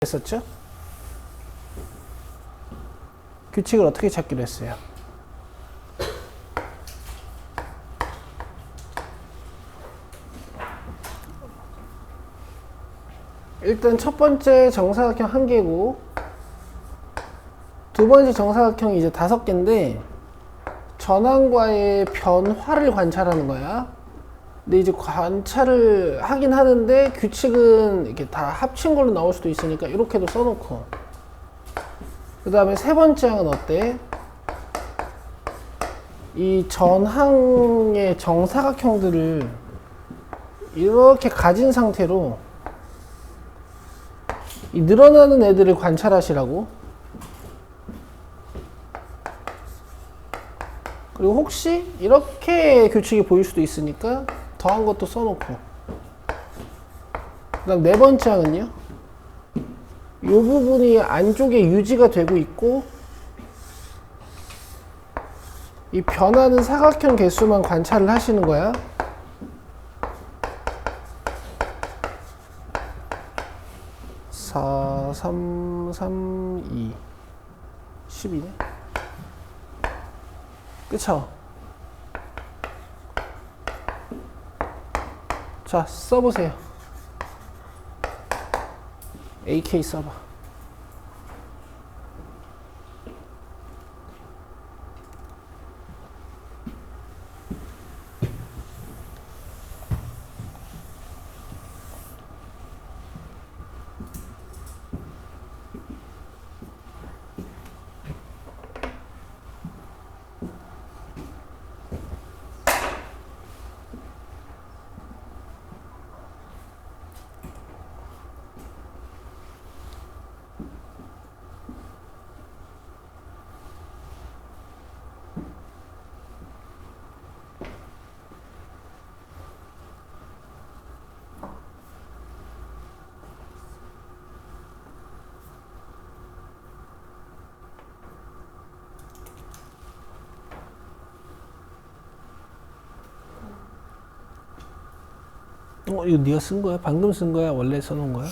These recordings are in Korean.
했었죠? 규칙을 어떻게 찾기로 했어요? 일단 첫 번째 정사각형 1개고 두 번째 정사각형이 이제 5개인데 전항과의 변화를 관찰하는 거야. 근데 이제 관찰을 하긴 하는데 규칙은 이렇게 다 합친 걸로 나올 수도 있으니까 이렇게도 써놓고, 그 다음에 세 번째 항은 어때? 이 전항의 정사각형들을 이렇게 가진 상태로 이 늘어나는 애들을 관찰하시라고. 그리고 혹시 이렇게 규칙이 보일 수도 있으니까 더한 것도 써놓고, 그 다음 네 번째 항은요, 이 부분이 안쪽에 유지가 되고 있고 이 변하는 사각형 개수만 관찰을 하시는 거야. (4, 3, 3, 2) 12네. 그쵸? 자, 써보세요. AK 써봐. 이거 네가 쓴 거야? 방금 쓴 거야? 원래 써놓은 거야?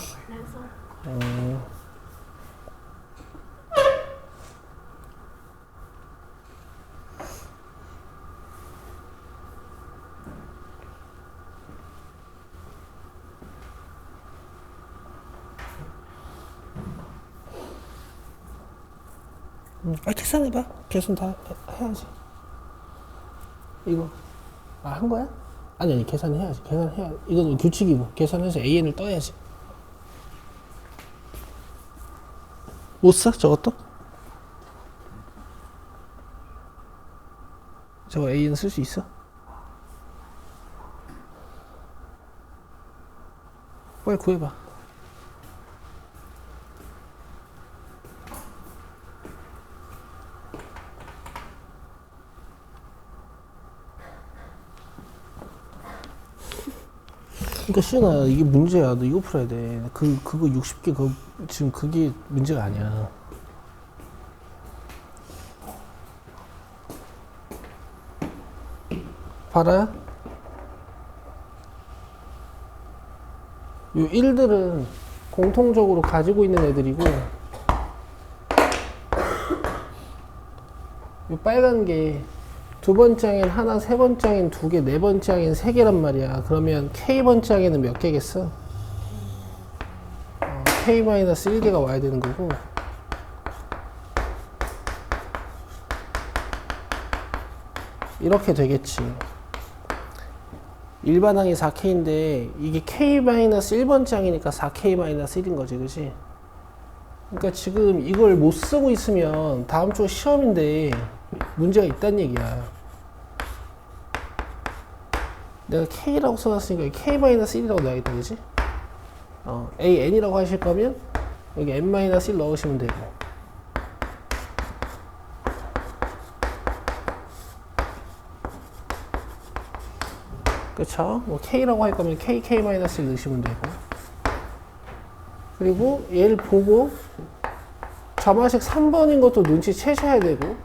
계산해봐. 계산 다 해야지. 이거 한 거야? 아니 계산해야지. 계산해야. 이건 규칙이고 계산해서 AN을 떠야지. 못 써? 저것도? 저거 AN 쓸 수 있어? 빨리 구해봐. 그러니까 시연아, 이게 문제야. 너 이거 풀어야 돼. 그거 60개 지금 그게 문제가 아니야. 봐라. 이 1들은 공통적으로 가지고 있는 애들이고, 이 빨간 게 두 번째 항엔 하나, 세 번째 항엔 2개, 네 번째 항엔 3개란 말이야. 그러면 K번째 항에는 몇 개겠어? K-1개가 와야 되는 거고, 이렇게 되겠지. 일반 항이 4K인데 이게 K-1번째 항이니까 4K-1인 거지, 그치? 그러니까 지금 이걸 못 쓰고 있으면 다음 주 시험인데 문제가 있다는 얘기야. 내가 K라고 써놨으니까 K-1이라고 넣어야겠다, 그치? AN이라고 하실 거면 여기 N-1 넣으시면 되고, 그쵸? 뭐 K라고 할 거면 KK-1 넣으시면 되고, 그리고 얘를 보고 점화식 3번인 것도 눈치채셔야 되고,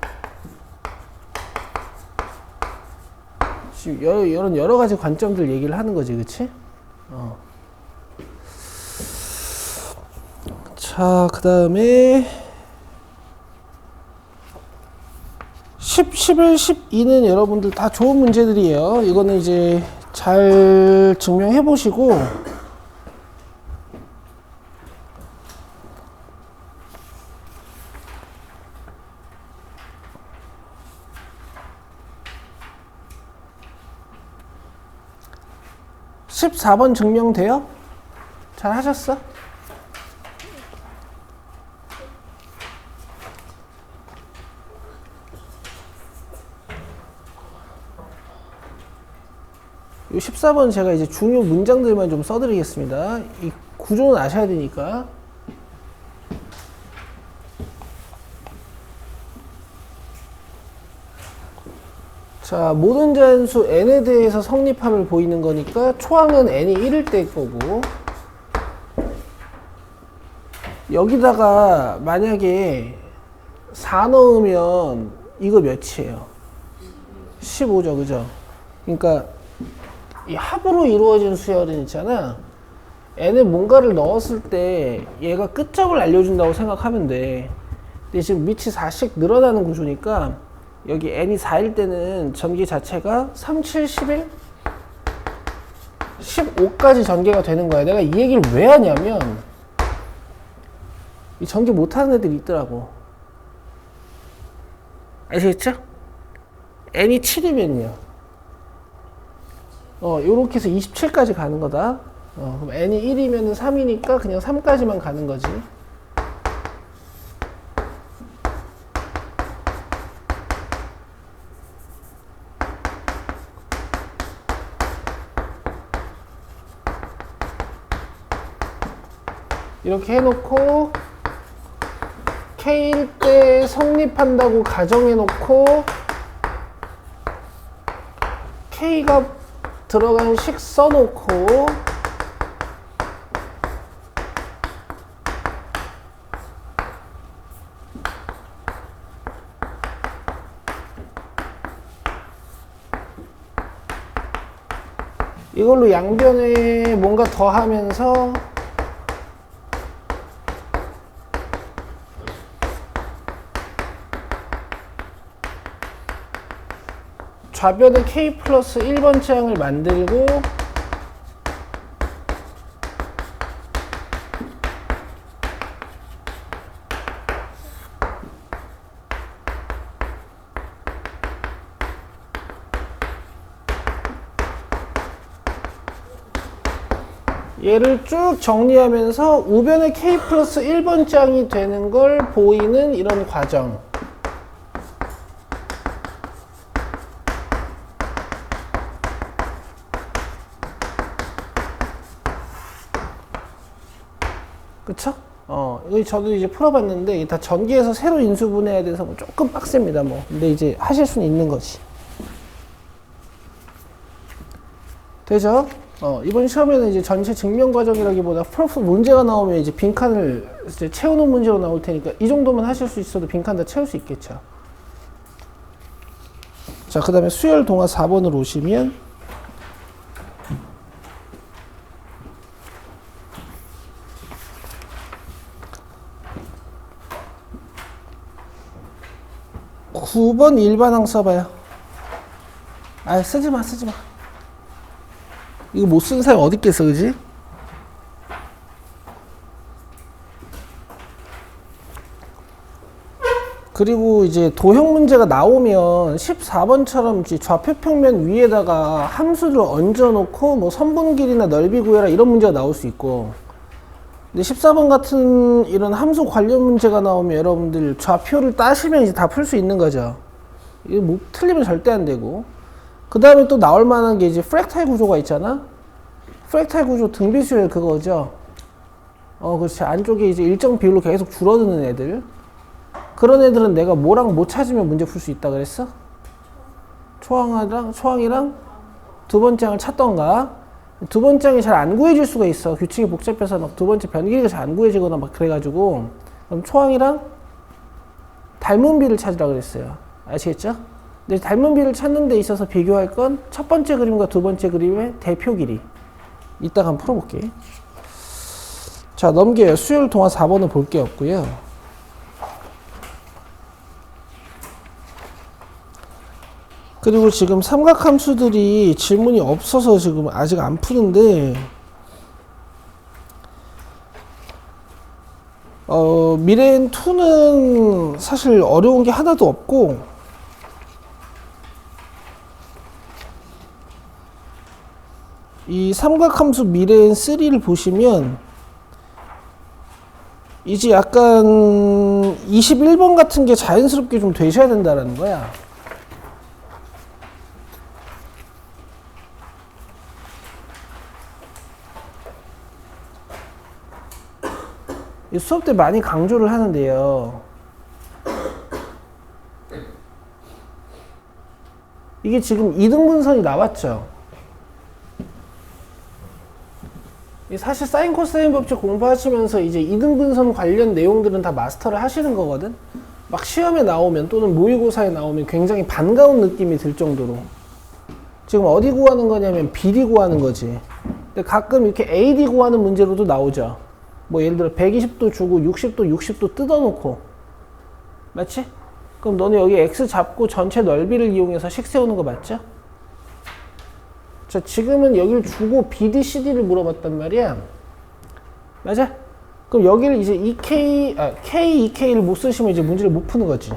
이런 여러 가지 관점들 얘기를 하는 거지, 그치? 자, 자, 그 다음에 10, 11, 12는 여러분들 다 좋은 문제들이에요. 이거는 이제 잘 증명해 보시고 (14번) 증명돼요? 잘 하셨어? 이 14번 제가 이제 중요 문장들만 좀 써드리겠습니다. 이 구조는 아셔야 되니까. 자, 모든 자연수 n에 대해서 성립함을 보이는 거니까 초항은 n이 1일 때 거고, 여기다가 만약에 4 넣으면 이거 몇이에요? 15죠, 그죠? 그러니까 이 합으로 이루어진 수열은 있잖아. n에 뭔가를 넣었을 때 얘가 끝점을 알려준다고 생각하면 돼. 근데 지금 밑이 4씩 늘어나는 구조니까 여기 n이 4일 때는 전개 자체가 3, 7, 11? 15까지 전개가 되는 거야. 내가 이 얘기를 왜 하냐면 이 전개 못하는 애들이 있더라고. 아시겠죠? n이 7이면요. 요렇게 해서 27까지 가는 거다. 그럼 n이 1이면 3이니까 그냥 3까지만 가는 거지. 이렇게 해놓고 K일 때 성립한다고 가정해놓고 K가 들어간 식 써놓고 이걸로 양변에 뭔가 더 하면서 좌변에 K 플러스 1번째 항을 만들고 얘를 쭉 정리하면서 우변에 K 플러스 1번째 항이 되는 걸 보이는 이런 과정. 그쵸? 이거 저도 이제 풀어봤는데, 이게 다 전기에서 새로 인수분해해야 돼서 뭐 조금 빡셉니다, 뭐. 근데 이제 하실 수는 있는 거지. 되죠? 이번 시험에는 이제 전체 증명 과정이라기보다 프로프 문제가 나오면 이제 빈칸을 이제 채우는 문제로 나올 테니까 이 정도만 하실 수 있어도 빈칸 다 채울 수 있겠죠. 자, 그 다음에 수열 동화 4번으로 오시면 (9번) 일반항 써봐요. 아, 쓰지마. 이거 못 쓰는 사람 어디 있겠어, 그지? 그리고 이제 도형 문제가 나오면 14번처럼 좌표 평면 위에다가 함수를 얹어놓고 뭐 선분 길이나 넓이 구해라 이런 문제가 나올 수 있고, 근데 14번 같은 이런 함수 관련 문제가 나오면 여러분들 좌표를 따시면 이제 다 풀 수 있는 거죠. 이거 뭐 틀리면 절대 안 되고, 그 다음에 또 나올 만한 게 이제 프랙탈 구조가 있잖아. 프랙탈 구조 등비수열 그거죠. 그렇지. 안쪽에 이제 일정 비율로 계속 줄어드는 애들. 그런 애들은 내가 뭐랑 못 찾으면 문제 풀 수 있다 그랬어? 초항이랑 두 번째 항을 찾던가. 두 번째 항이 잘 안 구해질 수가 있어. 규칙이 복잡해서 막 두 번째 변 길이가 잘 안 구해지거나 막 그래가지고. 그럼 초항이랑 닮은 비를 찾으라 그랬어요. 아시겠죠? 근데 닮은 비를 찾는 데 있어서 비교할 건 첫 번째 그림과 두 번째 그림의 대표 길이. 이따가 한번 풀어볼게. 자, 넘겨요. 수열 동화 4번은 볼 게 없고요. 그리고 지금 삼각함수들이 질문이 없어서 지금 아직 안 푸는데, 미래엔2는 사실 어려운 게 하나도 없고, 이 삼각함수 미래엔3를 보시면 이제 약간 21번 같은 게 자연스럽게 좀 되셔야 된다라는 거야. 수업 때 많이 강조를 하는데요. 이게 지금 이등분선이 나왔죠. 사실 사인 코사인 법칙 공부하시면서 이제 이등분선 관련 내용들은 다 마스터를 하시는 거거든. 막 시험에 나오면 또는 모의고사에 나오면 굉장히 반가운 느낌이 들 정도로. 지금 어디 구하는 거냐면 BD 구하는 거지. 근데 가끔 이렇게 AD 구하는 문제로도 나오죠. 뭐 예를 들어 120도 주고 60도 60도 뜯어놓고, 맞지? 그럼 너는 여기 X 잡고 전체 넓이를 이용해서 식 세우는 거 맞죠? 자, 지금은 여기를 주고 BD, CD를 물어봤단 말이야. 맞아? 그럼 여기를 이제 K, 2K를 못 쓰시면 이제 문제를 못 푸는 거지.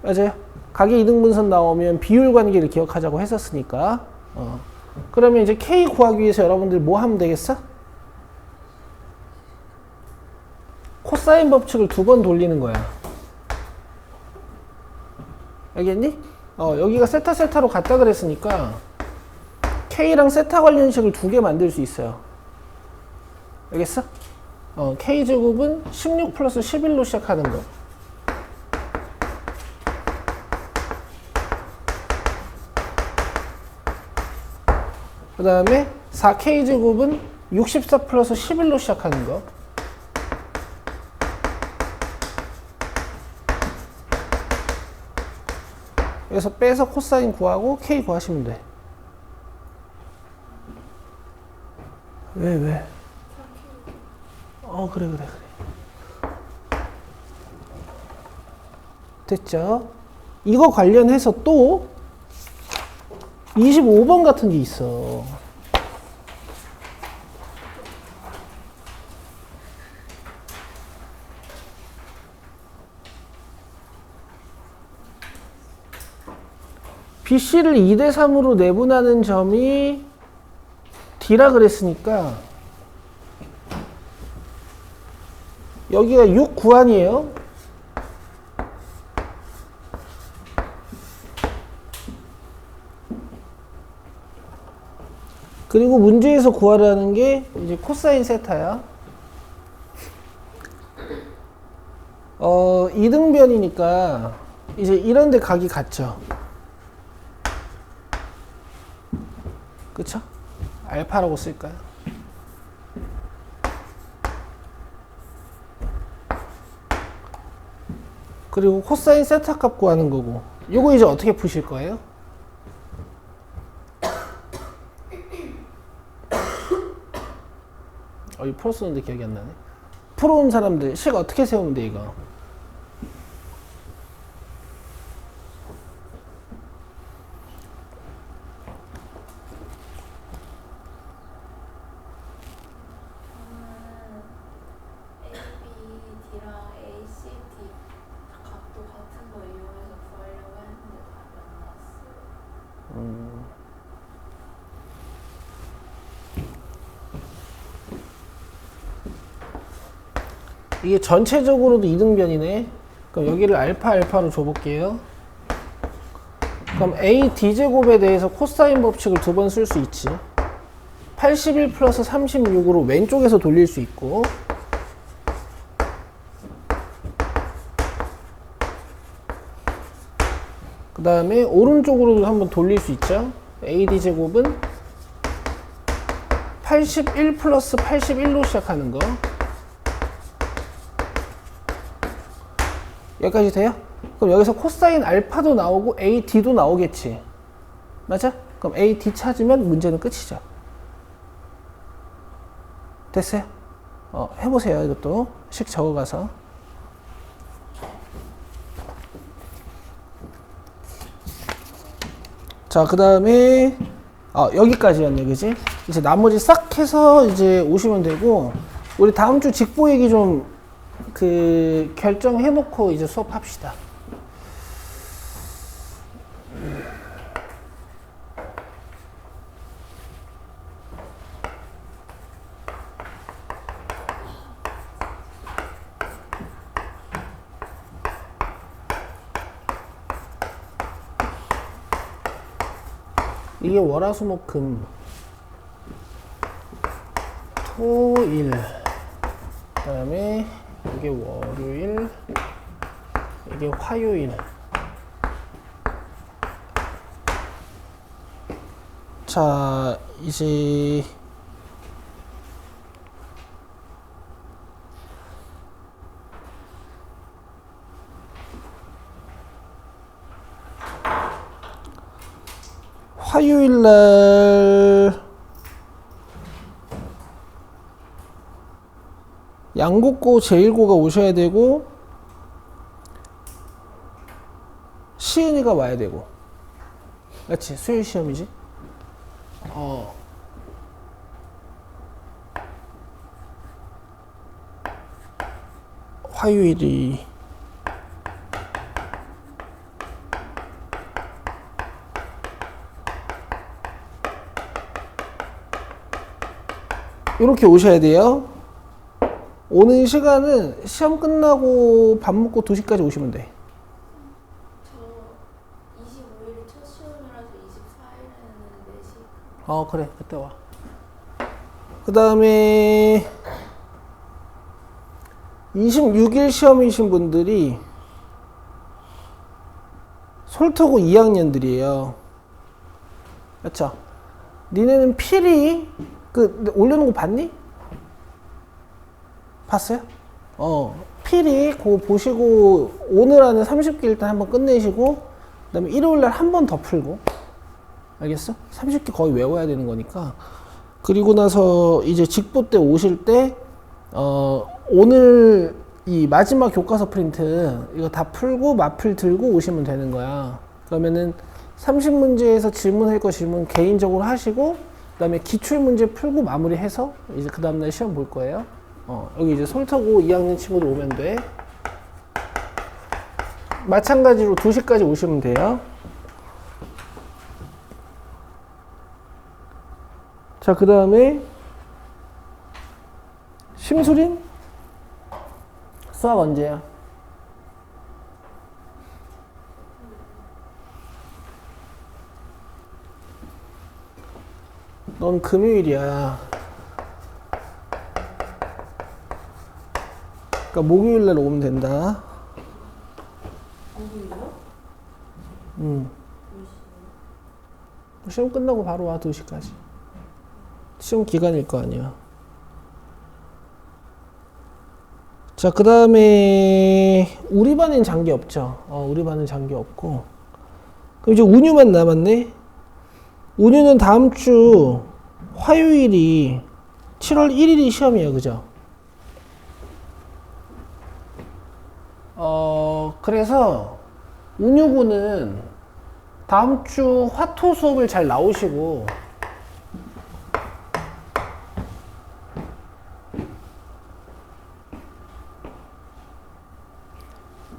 맞아요? 각의 이등분선 나오면 비율 관계를 기억하자고 했었으니까. 그러면 이제 K 구하기 위해서 여러분들 뭐 하면 되겠어? 코사인 법칙을 2번 돌리는 거야. 알겠니? 여기가 세타 세타로 갔다 그랬으니까 K랑 세타 관련식을 2개 만들 수 있어요. 알겠어? K제곱은 16 플러스 11로 시작하는 거. 그 다음에 4K제곱은 64 플러스 11로 시작하는 거. 여기서 빼서 코사인 구하고 K 구하시면 돼. 왜? 그래. 됐죠? 이거 관련해서 또 25번 같은 게 있어. BC를 2대3으로 내분하는 점이 D라 그랬으니까 여기가 6 구한이에요. 그리고 문제에서 구하라는 게 이제 코사인 세타야. 이등변이니까 이제 이런 데 각이 같죠. 그쵸? 알파라고 쓸까요? 그리고 코사인 세타 값 구하는 거고. 요거 이제 어떻게 푸실 거예요? 이거 풀었었는데 기억이 안 나네. 풀어온 사람들 식 어떻게 세우면 돼 이거? 이게 전체적으로도 이등변이네. 그럼 여기를 알파로 줘볼게요. 그럼 A D제곱에 대해서 코사인 법칙을 2번 쓸 수 있지. 81 플러스 36으로 왼쪽에서 돌릴 수 있고, 그 다음에 오른쪽으로도 한번 돌릴 수 있죠. AD제곱은 81 플러스 81로 시작하는 거. 여기까지 돼요? 그럼 여기서 코사인 알파도 나오고 AD도 나오겠지. 맞아? 그럼 A, D 찾으면 문제는 끝이죠. 됐어요? 해보세요. 이것도 식 적어가서. 자, 그 다음에 여기까지였네, 그지? 이제 나머지 싹 해서 이제 오시면 되고, 우리 다음 주 직보 얘기 좀 결정해놓고 이제 수업합시다. 이게 월화수목금 토일, 그 다음에 이게 월요일, 이게 화요일. 자, 이제 화요일 날 양곡고 제1고가 오셔야 되고 시은이가 와야 되고, 그렇지? 수요일 시험이지. 화요일이 이렇게 오셔야 돼요. 오는 시간은 시험 끝나고 밥 먹고 2시까지 오시면 돼. 저 25일 첫 시험이라서 24일에는 4시. 그래. 그때 와. 그 다음에 26일 시험이신 분들이 솔터고 2학년들이에요. 그렇죠? 니네는 필히 올려놓은 거 봤니? 봤어요? 필히 그거 보시고 오늘 안에 30개 일단 한번 끝내시고, 그 다음에 일요일날 한 번 더 풀고, 알겠어? 30개 거의 외워야 되는 거니까. 그리고 나서 이제 직보 때 오실 때 오늘 이 마지막 교과서 프린트 이거 다 풀고 마플 들고 오시면 되는 거야. 그러면은 30문제에서 질문할 거 질문 개인적으로 하시고, 그 다음에 기출문제 풀고 마무리해서 이제 그 다음날 시험 볼 거예요. 여기 이제 솔터고 2학년 친구들 오면 돼. 마찬가지로 2시까지 오시면 돼요. 자, 그 다음에 심수린? 수학 언제야? 넌 금요일이야. 그러니까 목요일날 오면 된다. 목요일이요? 시험 끝나고 바로 와. 2시까지. 시험 기간일 거 아니야. 자, 그 다음에 우리 반엔 장기 없죠. 우리 반은 장기 없고. 그럼 이제 운유만 남았네. 운유는 다음 주 화요일이 7월 1일이 시험이에요. 그죠? 그래서 운유고는 다음 주 화토 수업을 잘 나오시고,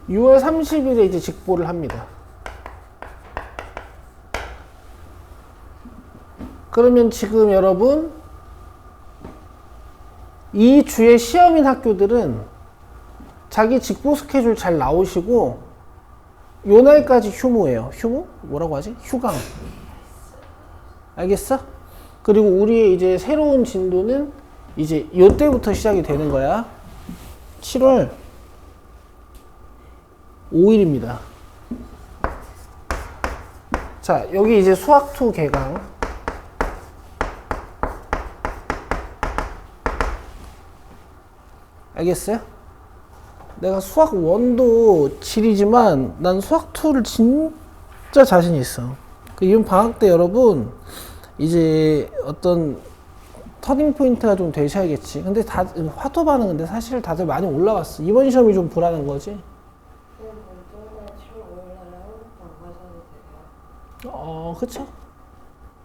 6월 30일에 이제 직보를 합니다. 그러면 지금 여러분 이 주에 시험인 학교들은 자기 직보 스케줄 잘 나오시고, 요 날까지 휴무예요. 휴무? 뭐라고 하지? 휴강. 알겠어? 그리고 우리의 이제 새로운 진도는 이제 요 때부터 시작이 되는 거야. 7월 5일입니다. 자, 여기 이제 수학2 개강. 알겠어요? 내가 수학 1도 질이지만 난 수학 2를 진짜 자신 있어. 이번 방학 때 여러분 이제 어떤 터닝 포인트가 좀 되셔야겠지. 근데 다 화토 반응 근데 사실 다들 많이 올라왔어. 이번 시험이 좀 불안한 거지. 그쵸?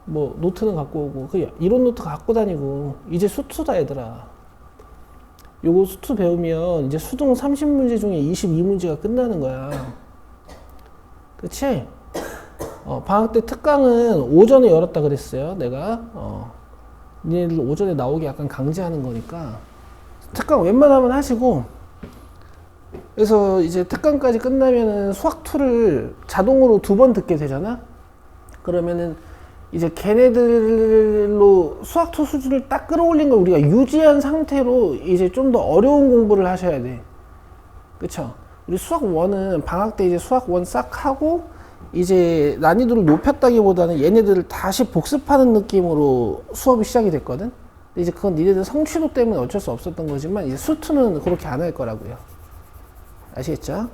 뭐 노트는 갖고 오고 그 이론 노트 갖고 다니고 이제 수투다 얘들아. 요거 수투 배우면 이제 수능 30문제 중에 22문제가 끝나는 거야. 그치? 방학 때 특강은 오전에 열었다 그랬어요 내가. 니네들 오전에 나오게 약간 강제하는 거니까 특강 웬만하면 하시고, 그래서 이제 특강까지 끝나면은 수학 2를 자동으로 2번 듣게 되잖아. 그러면은 이제 걔네들로 수학 2 수준을 딱 끌어올린 걸 우리가 유지한 상태로 이제 좀 더 어려운 공부를 하셔야 돼. 그쵸? 우리 수학 1은 방학 때 이제 수학 1 싹 하고 이제 난이도를 높였다기보다는 얘네들을 다시 복습하는 느낌으로 수업이 시작이 됐거든. 근데 이제 그건 니네들 성취도 때문에 어쩔 수 없었던 거지만 이제 수투는 그렇게 안 할 거라고요. 아시겠죠?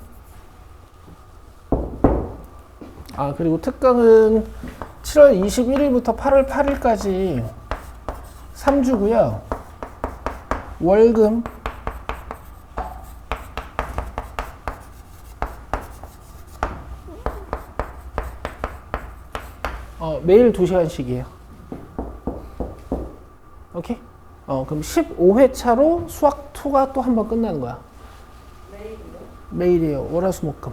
그리고 특강은 7월 21일부터 8월 8일까지 3주고요. 월금 매일 2시간씩이에요. 오케이? 그럼 15회차로 수학 2가 또 한 번 끝나는 거야. 매일이에요. 월화수목금.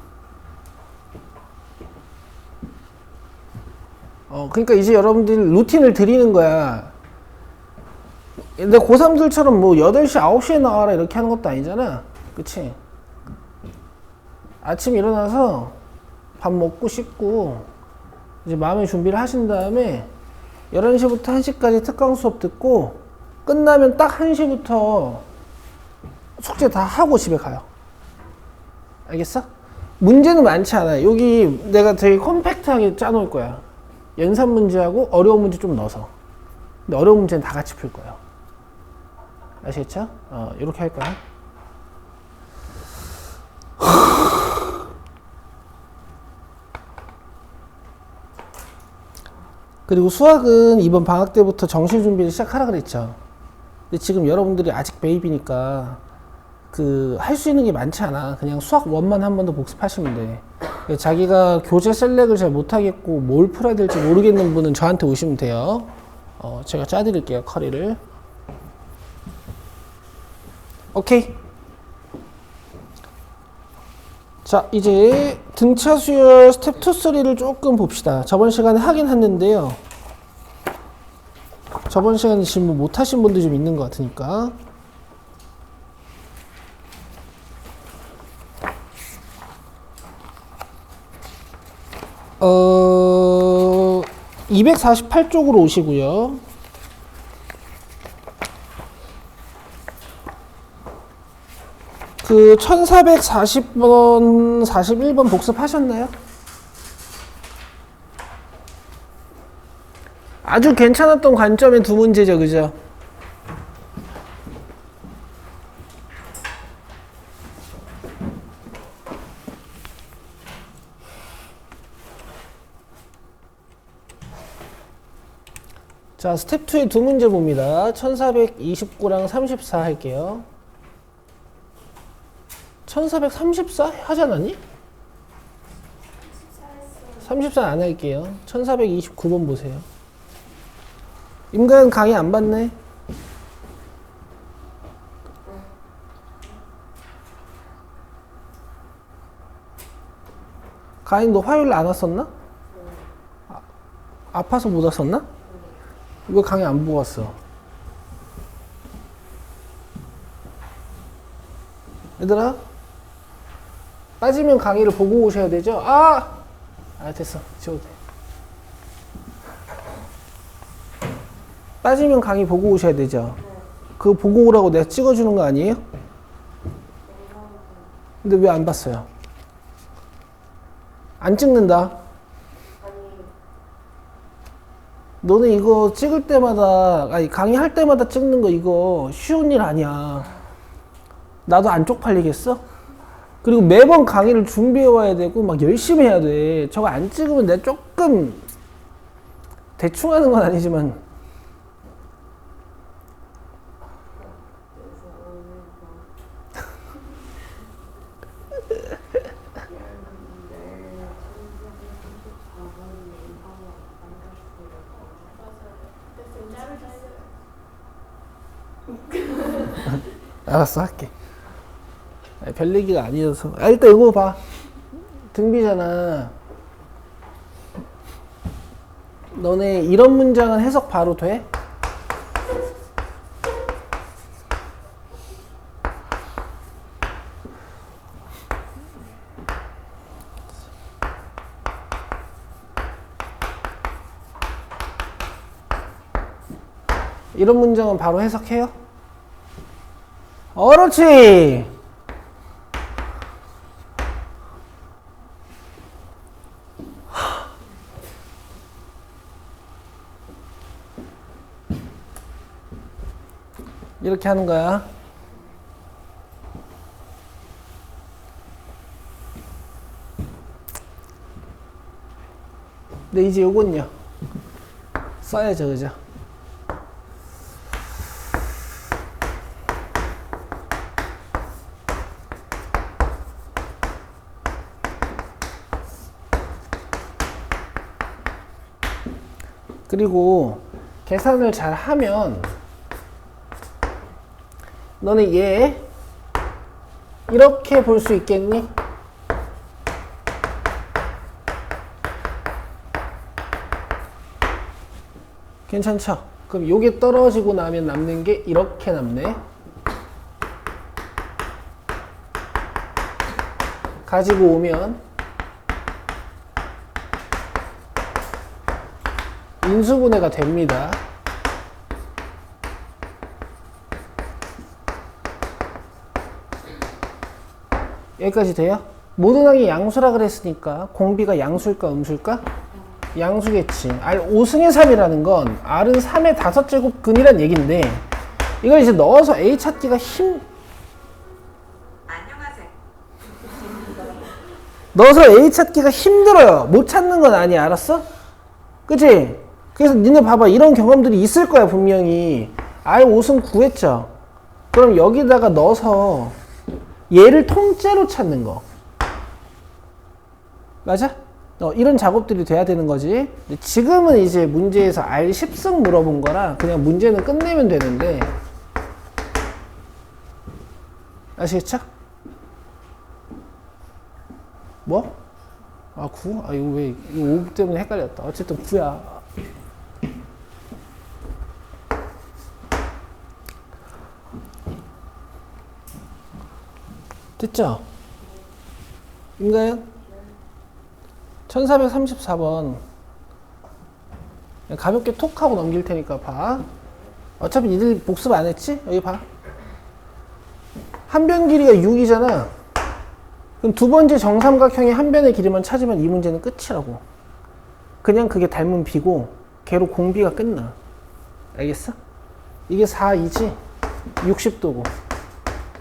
그러니까 이제 여러분들 루틴을 드리는 거야. 근데 고3들처럼 뭐 8시, 9시에 나와라 이렇게 하는 것도 아니잖아. 그치? 아침 일어나서 밥 먹고 씻고 이제 마음의 준비를 하신 다음에 11시부터 1시까지 특강 수업 듣고 끝나면 딱 1시부터 숙제 다 하고 집에 가요. 알겠어? 문제는 많지 않아요. 여기 내가 되게 컴팩트하게 짜놓을 거야. 연산 문제하고 어려운 문제 좀 넣어서. 근데 어려운 문제는 다 같이 풀 거예요. 아시겠죠? 이렇게 할 거야. 그리고 수학은 이번 방학 때부터 정시 준비를 시작하라 그랬죠. 근데 지금 여러분들이 아직 베이비니까 할 수 있는 게 많지 않아. 그냥 수학 1만 한 번 더 복습하시면 돼. 자기가 교재 셀렉을 잘 못하겠고 뭘 풀어야 될지 모르겠는 분은 저한테 오시면 돼요. 제가 짜드릴게요, 커리를. 오케이. 자, 이제 등차 수열 스텝 2, 3를 조금 봅시다. 저번 시간에 하긴 했는데요. 저번 시간에 지금 뭐 못하신 분도 좀 있는 것 같으니까. 248쪽으로 오시고요. 그 1440번, 41번 복습하셨나요? 아주 괜찮았던 관점의 두 문제죠, 그죠? 자, 스텝 2의 두 문제 봅니다. 1429랑 34 할게요. 1434 하지 않았니? 34 안 할게요. 1429번 보세요. 임가연 강의 안 받네? 가인 너 화요일 안 왔었나? 아파서 못 왔었나? 왜 강의 안 보고 왔어? 얘들아, 빠지면 강의를 보고 오셔야 되죠? 됐어. 지워도 돼. 빠지면 강의 보고 오셔야 되죠? 그거 보고 오라고 내가 찍어주는 거 아니에요? 근데 왜 안 봤어요? 안 찍는다. 너는 이거 찍을 때마다, 강의할 때마다 찍는 거 이거 쉬운 일 아니야. 나도 안 쪽팔리겠어? 그리고 매번 강의를 준비해 와야 되고 막 열심히 해야 돼. 저거 안 찍으면 내가 조금 대충 하는 건 아니지만 알았어 할게. 별 얘기가 아니어서. 일단 이거 봐. 등비잖아. 너네 이런 문장은 해석 바로 돼? 이런 문장은 바로 해석해요? 그렇지! 이렇게 하는 거야. 근데 이제 요건요. 써야죠, 그죠? 그리고 계산을 잘 하면 너네 얘 이렇게 볼 수 있겠니? 괜찮죠? 그럼 요게 떨어지고 나면 남는 게 이렇게 남네. 가지고 오면 인수분해가 됩니다. 여기까지 돼요? 모든 항이 양수라 그랬으니까 공비가 양수일까 음수일까? 양수겠지. R 5승의 3이라는 건 R은 3의 5제곱근이란 얘긴데 이걸 이제 넣어서 A 찾기가 안녕하세요. 넣어서 A 찾기가 힘들어요. 못 찾는 건 아니야. 알았어? 그치? 그래서 니네 봐봐. 이런 경험들이 있을 거야 분명히. R 5승 구했죠? 그럼 여기다가 넣어서 얘를 통째로 찾는 거. 맞아? 이런 작업들이 돼야 되는 거지. 지금은 이제 문제에서 R 10승 물어본 거라 그냥 문제는 끝내면 되는데. 아시겠죠? 뭐? 아, 9? 아, 이거 왜, 이거 5 때문에 헷갈렸다. 어쨌든 9야. 됐죠? 인가요? 1434번. 가볍게 톡 하고 넘길 테니까 봐. 어차피 니들 복습 안 했지? 여기 봐. 한 변 길이가 6이잖아. 그럼 두 번째 정삼각형의 한 변의 길이만 찾으면 이 문제는 끝이라고. 그냥 그게 닮은 B고 걔로 공비가 끝나. 알겠어? 이게 4이지? 60도고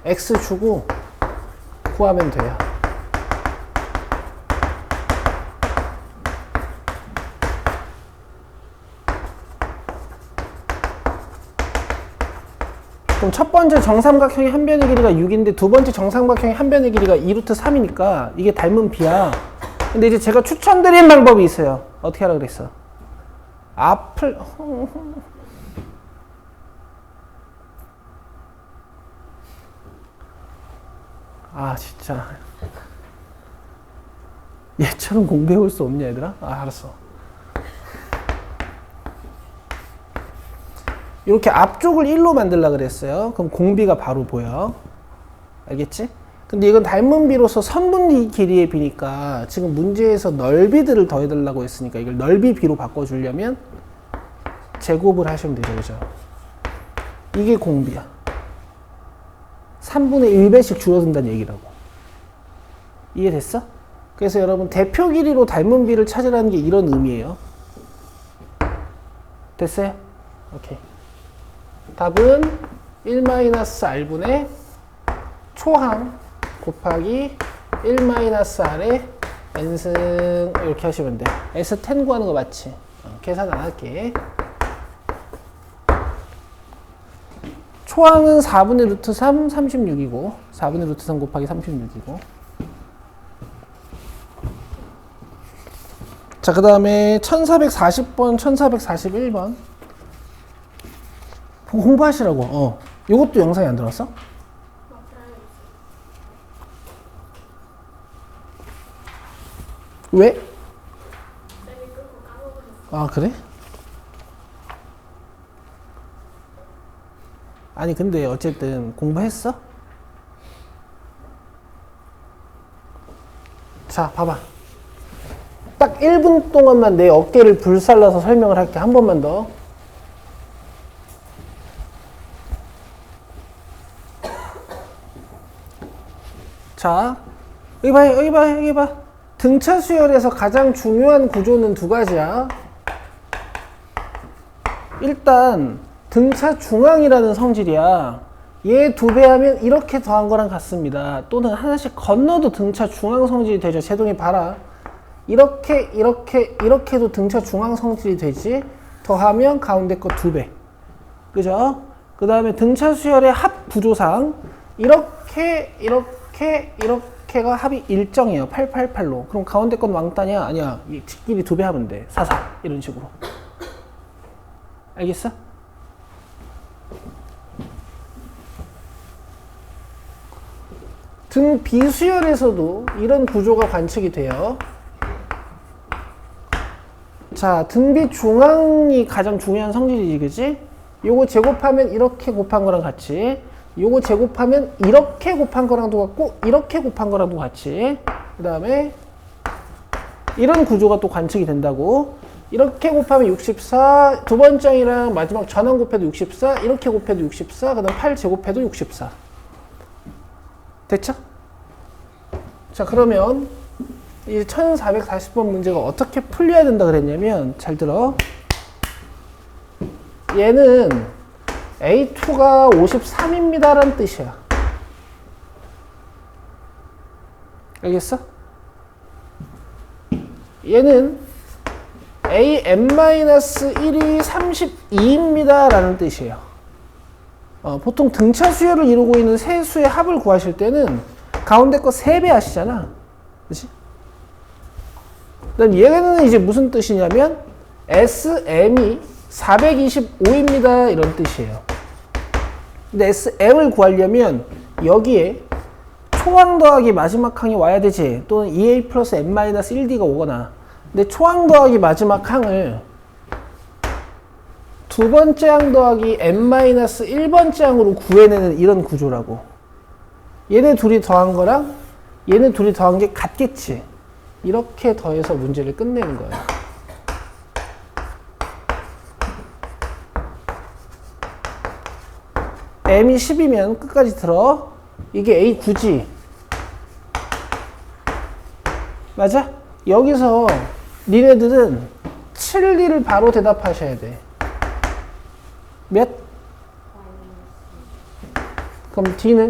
X 주고 구하면 돼요. 그럼 첫 번째 정삼각형의 한 변의 길이가 6인데 두 번째 정삼각형의 한 변의 길이가 2루트 3이니까 이게 닮은 B야. 근데 이제 제가 추천드린 방법이 있어요. 어떻게 하라 그랬어? 앞을 아 진짜 얘처럼 공부해올 수 없냐 얘들아? 아 알았어. 이렇게 앞쪽을 1로 만들려고 그랬어요. 그럼 공비가 바로 보여. 알겠지? 근데 이건 닮은 비로서 선분 길이의 비니까 지금 문제에서 넓이들을 더해달라고 했으니까 이걸 넓이 비로 바꿔주려면 제곱을 하시면 되죠. 그죠? 이게 공비야. 3분의 1배씩 줄어든다는 얘기라고. 이해됐어? 그래서 여러분 대표 길이로 닮은 비를 찾으라는 게 이런 의미예요. 됐어요? 오케이. 답은 1-R분의 초항 곱하기 1-R의 n승 이렇게 하시면 돼. S10 구하는 거 맞지? 계산 안 할게. 초항은 4분의 루트 3, 36이고 4분의 루트 3 곱하기 36이고 자, 그 다음에 1440번, 1441번 공부하시라고. 요것도 영상이 안 들어왔어? 왜? 쌤이 끊고 까먹었어. 아, 그래? 아니, 근데 어쨌든 공부했어? 자, 봐봐. 딱 1분 동안만 내 어깨를 불살라서 설명을 할게. 한 번만 더. 자, 여기 봐, 여기 봐, 여기 봐. 등차 수열에서 가장 중요한 구조는 두 가지야. 일단 등차 중앙이라는 성질이야. 얘 2배 하면 이렇게 더한 거랑 같습니다. 또는 하나씩 건너도 등차 중앙 성질이 되죠. 제동이 봐라. 이렇게 이렇게도 등차 중앙 성질이 되지. 더하면 가운데 거 2배. 그죠? 그 다음에 등차 수열의 합 구조상 이렇게가 합이 일정해요. 888로. 그럼 가운데 건 왕따냐? 아니야. 이 뒷길이 2배 하면 돼. 44 이런 식으로. 알겠어? 등 비수열에서도 이런 구조가 관측이 돼요. 자, 등비 중앙이 가장 중요한 성질이지, 그지? 요거 제곱하면 이렇게 곱한 거랑 같이, 요거 제곱하면 이렇게 곱한 거랑도 같고, 이렇게 곱한 거랑도 같이, 그 다음에 이런 구조가 또 관측이 된다고. 이렇게 곱하면 64, 두 번째랑 마지막 전원 곱해도 64, 이렇게 곱해도 64, 그 다음 8 제곱해도 64. 됐죠? 자, 그러면 이 1440번 문제가 어떻게 풀려야 된다 그랬냐면, 잘 들어. 얘는 A2가 53입니다 라는 뜻이야. 알겠어? 얘는 AM-1이 32입니다 라는 뜻이에요. 보통 등차 수열을 이루고 있는 세 수의 합을 구하실 때는 가운데 거 3배 하시잖아. 그치? 그 다음 얘는 이제 무슨 뜻이냐면 SM이 425입니다 이런 뜻이에요. 근데 SM을 구하려면 여기에 초항 더하기 마지막 항이 와야 되지. 또는 2A 플러스 M-1D가 오거나. 근데 초항 더하기 마지막 항을 두 번째 항 더하기 M-1번째 항으로 구해내는 이런 구조라고. 얘네 둘이 더한 거랑 얘네 둘이 더한 게 같겠지. 이렇게 더해서 문제를 끝내는 거예요. M이 10이면 끝까지 들어. 이게 A9지. 맞아? 여기서 니네들은 7D를 바로 대답하셔야 돼. 몇? 그럼 D는?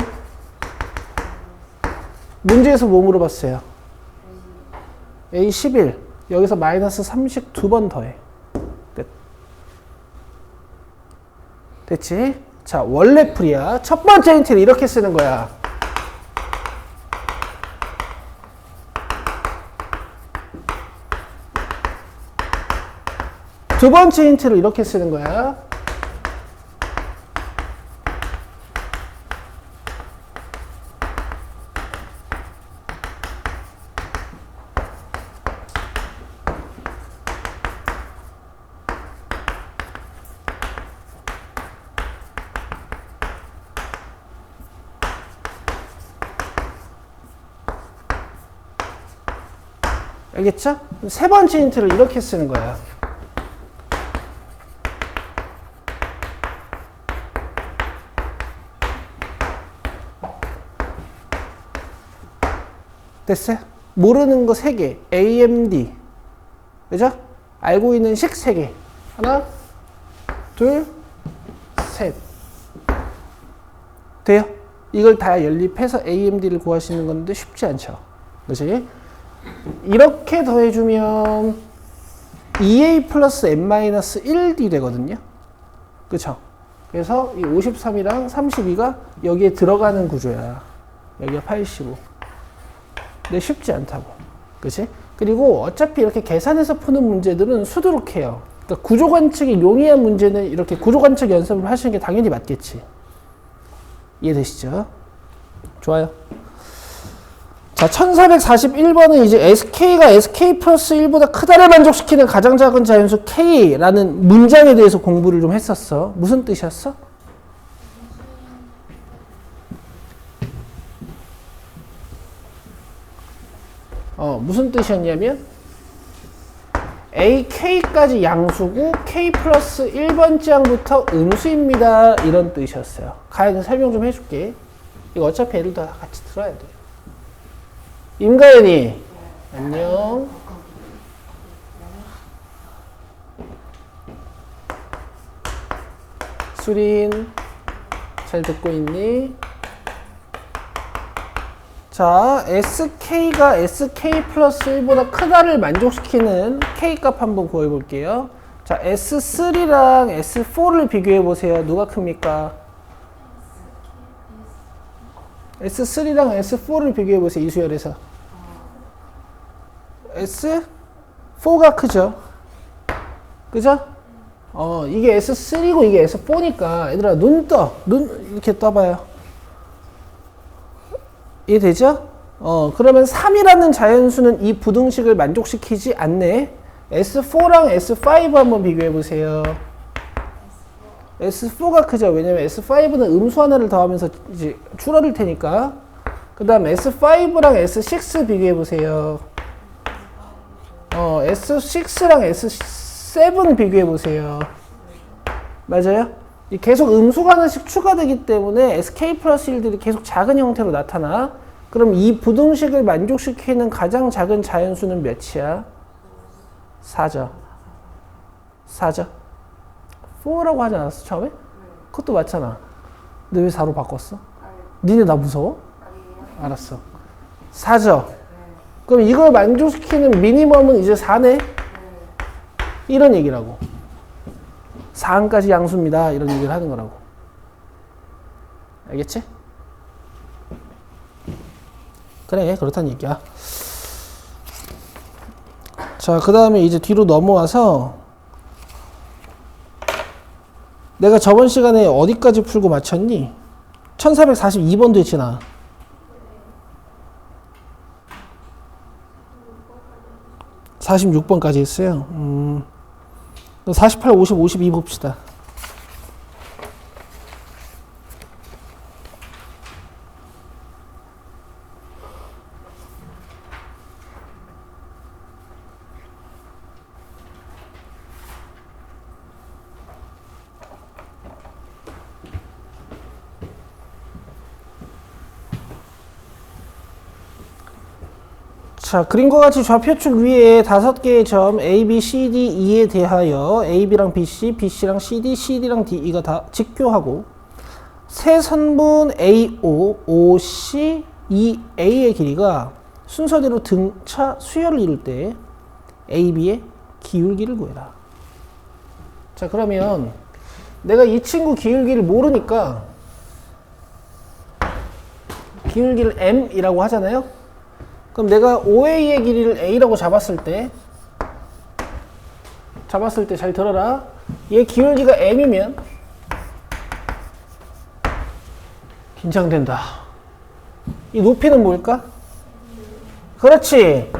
문제에서 뭐 물어봤어요? A11. 여기서 마이너스 32번 더해. 끝. 됐지? 자, 원래 풀이야. 첫 번째 힌트를 이렇게 쓰는 거야. 두 번째 힌트를 이렇게 쓰는 거야. 알겠죠? 세 번째 힌트를 이렇게 쓰는 거야. 됐어요? 모르는 거 3개. AMD. 그죠? 알고 있는 식 3개. 하나, 둘, 셋. 돼요? 이걸 다 연립해서 AMD를 구하시는 건데 쉽지 않죠. 그치? 이렇게 더해주면 2a 플러스 n-1d 되거든요. 그쵸? 그래서 이 53이랑 32가 여기에 들어가는 구조야. 여기가 85. 근데 쉽지 않다고. 그치? 그리고 어차피 이렇게 계산해서 푸는 문제들은 수두룩해요. 그러니까 구조관측이 용이한 문제는 이렇게 구조관측 연습을 하시는 게 당연히 맞겠지. 이해되시죠? 좋아요. 자, 1441번은 이제 SK가 SK 플러스 1보다 크다를 만족시키는 가장 작은 자연수 K라는 문장에 대해서 공부를 좀 했었어. 무슨 뜻이었어? 무슨 뜻이었냐면 AK까지 양수고 K 플러스 1번째 항부터 음수입니다. 이런 뜻이었어요. 가연이 설명 좀 해줄게. 이거 어차피 애들 다 같이 들어야 돼. 임가연이 안녕. 수린 잘 듣고 있니? 자, SK가 SK 플러스 1보다 크다를 만족시키는 K값 한번 구해볼게요. 자, S3랑 S4를 비교해보세요. 누가 큽니까? S3랑 S4를 비교해보세요. 이수열에서. S4가 크죠? 그죠? 이게 S3고 이게 S4니까 얘들아 눈 이렇게 떠봐요. 이해되죠? 그러면 3이라는 자연수는 이 부등식을 만족시키지 않네. S4랑 S5 한번 비교해보세요. S4가 크죠? 왜냐면 S5는 음수 하나를 더하면서 이제 줄어들 테니까. 그 다음 S5랑 S6 비교해보세요. S6랑 S7 비교해보세요. 맞아요? 계속 음수가 하나씩 추가되기 때문에 SK 플러스 1들이 계속 작은 형태로 나타나. 그럼 이 부등식을 만족시키는 가장 작은 자연수는 몇이야? 4죠. 4죠. 4라고 하지 않았어 처음에? 그것도 맞잖아. 근데 왜 4로 바꿨어? 니네 나 무서워? 알았어. 4죠. 그럼 이걸 만족시키는 미니멈은 이제 4네? 이런 얘기라고. 4항까지 양수입니다. 이런 얘기를 하는 거라고. 알겠지? 그래, 그렇다는 얘기야. 자, 그 다음에 이제 뒤로 넘어와서 내가 저번 시간에 어디까지 풀고 마쳤니? 1442번도 했지나. 46번까지 했어요. 48, 50, 52 봅시다. 자, 그림과 같이 좌표축 위에 5개의 점 A, B, C, D, E에 대하여 AB랑 BC, BC랑 CD, CD랑 D, E가 다 직교하고 세 선분 AO, OC, EA의 길이가 순서대로 등차 수열을 이룰 때 AB의 기울기를 구해라. 자, 그러면 내가 이 친구 기울기를 모르니까 기울기를 M이라고 하잖아요. 그럼 내가 OA의 길이를 A라고 잡았을 때 잘 들어라. 얘 기울기가 M이면 긴장된다. 이 높이는 뭘까? 그렇지.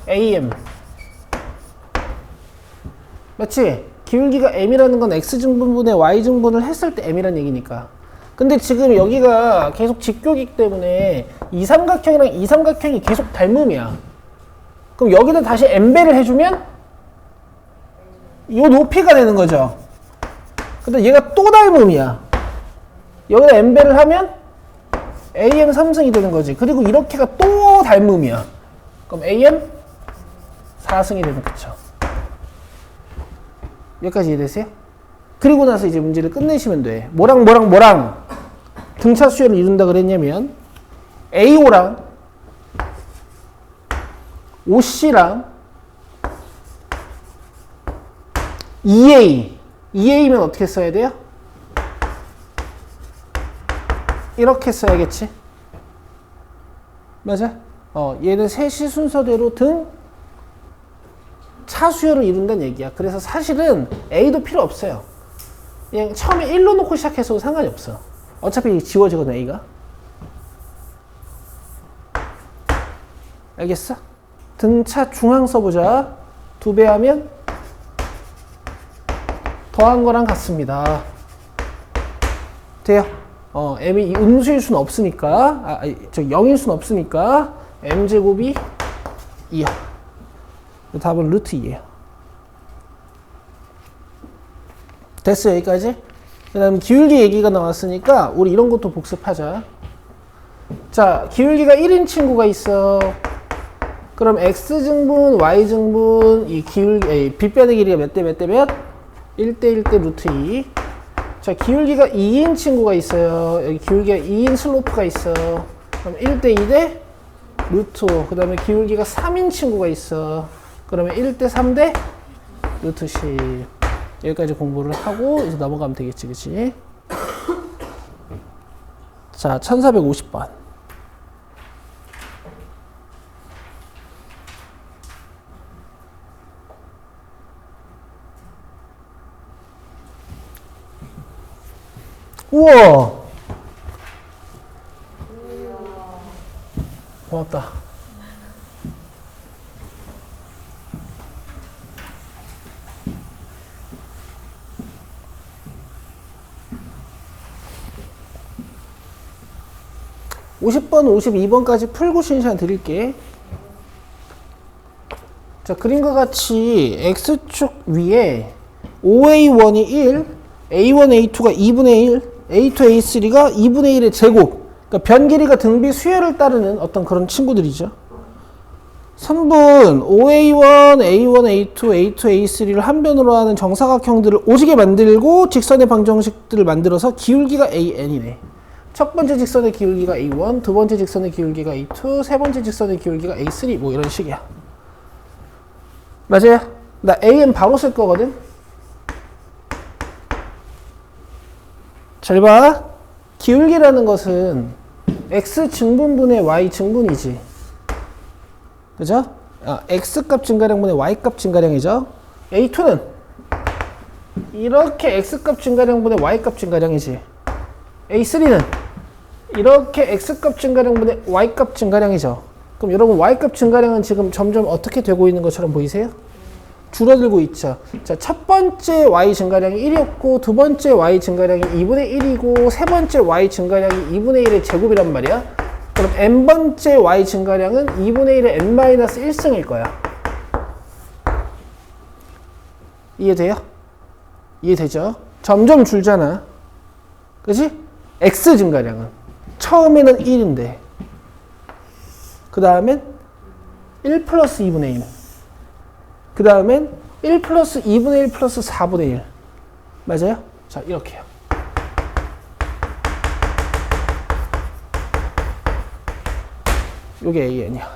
AM. 맞지? 기울기가 M이라는 건 X증분분의 Y증분을 했을 때 M이란 얘기니까. 근데 지금 여기가 계속 직교이기 때문에 이 삼각형이랑 이 삼각형이 계속 닮음이야. 그럼 여기다 다시 M배를 해주면 이 높이가 되는 거죠. 근데 얘가 또 닮음이야. 여기다 M배를 하면 AM 3승이 되는 거지. 그리고 이렇게가 또 닮음이야. 그럼 AM 4승이 되는 거죠. 여기까지 이해되세요? 그리고 나서 이제 문제를 끝내시면 돼. 뭐랑 등차 수열을 이룬다 그랬냐면 AO랑 OC랑 2a면 어떻게 써야 돼요? 이렇게 써야겠지. 맞아? 얘는 셋이 순서대로 등 차수열을 이룬다는 얘기야. 그래서 사실은 a도 필요 없어요. 그냥 처음에 1로 놓고 시작해서도 상관이 없어. 어차피 지워지거든 a가. 알겠어? 등차 중앙 써보자. 2배 하면 더한 거랑 같습니다. 돼요? m이 음수일 수는 없으니까, 0일 수는 없으니까 m제곱이 2야. 답은 루트 2예요. 됐어, 여기까지? 그 다음 기울기 얘기가 나왔으니까 우리 이런 것도 복습하자. 자, 기울기가 1인 친구가 있어. 그럼 x증분, y증분, 이 기울기, 빗변의 길이가 몇 대 몇 대 몇? 1대 1대 루트 2. 자, 기울기가 2인 친구가 있어요. 여기 기울기가 2인 슬로프가 있어. 그럼 1대 2대 루트 5. 그 다음에 기울기가 3인 친구가 있어. 그러면 1대 3대 루트 10. 여기까지 공부를 하고 이제 넘어가면 되겠지, 그치? 자, 1450번. 우와! 고맙다. (50번) (52번까지) 풀고 쉬는 시간 드릴게. 자, 그림과 같이 x축 위에 5a1이 1, a1, a2가 2분의 1, a2, a3가 2분의 1의 제곱. 그러니까 변 길이가 등비 수열을 따르는 어떤 그런 친구들이죠. 선분 5a1, a1, a2, a2, a3를 한 변으로 하는 정사각형들을 오지게 만들고 직선의 방정식들을 만들어서 기울기가 an이네. 첫 번째 직선의 기울기가 a1, 두 번째 직선의 기울기가 a2, 세 번째 직선의 기울기가 a3, 뭐 이런 식이야. 맞아요? 나 an 바로 쓸 거거든? 잘 봐. 기울기라는 것은 x 증분분의 y 증분이지. 그죠? x 값 증가량분의 y 값 증가량이죠. a2는 이렇게 x 값 증가량분의 y 값 증가량이지. a3는 이렇게 x 값 증가량분의 y 값 증가량이죠. 그럼 여러분 y 값 증가량은 지금 점점 어떻게 되고 있는 것처럼 보이세요? 줄어들고 있죠. 자, 첫 번째 y 증가량이 1이었고 두 번째 y 증가량이 2분의 1이고 세 번째 y 증가량이 2분의 1의 제곱이란 말이야. 그럼 n번째 y 증가량은 2분의 1의 n-1승일 거야. 이해돼요? 이해되죠? 점점 줄잖아. 그치? x 증가량은 처음에는 1인데 그 다음엔 1 플러스 2분의 1, 그 다음엔 1 플러스 2분의 1 플러스 4분의 1. 맞아요? 자, 이렇게요. 요게 an이야.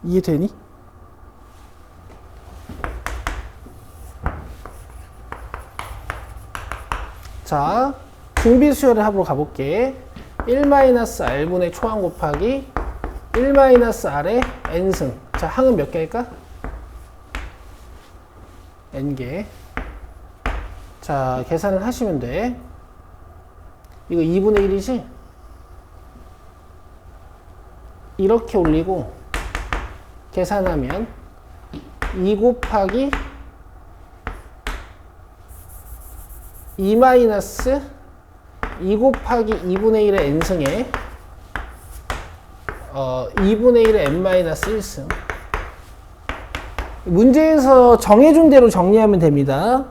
이해되니? 자, 등비수열을 하러 가볼게. 1-r분의 초항 곱하기 1-r의 n승. 자, 항은 몇 개일까? n개. 자, 계산을 하시면 돼. 이거 2분의 1이지? 이렇게 올리고 계산하면 2 곱하기 2 마이너스 2 곱하기 2분의 1의 n승에 2분의 1의 n-1승. 문제에서 정해준 대로 정리하면 됩니다.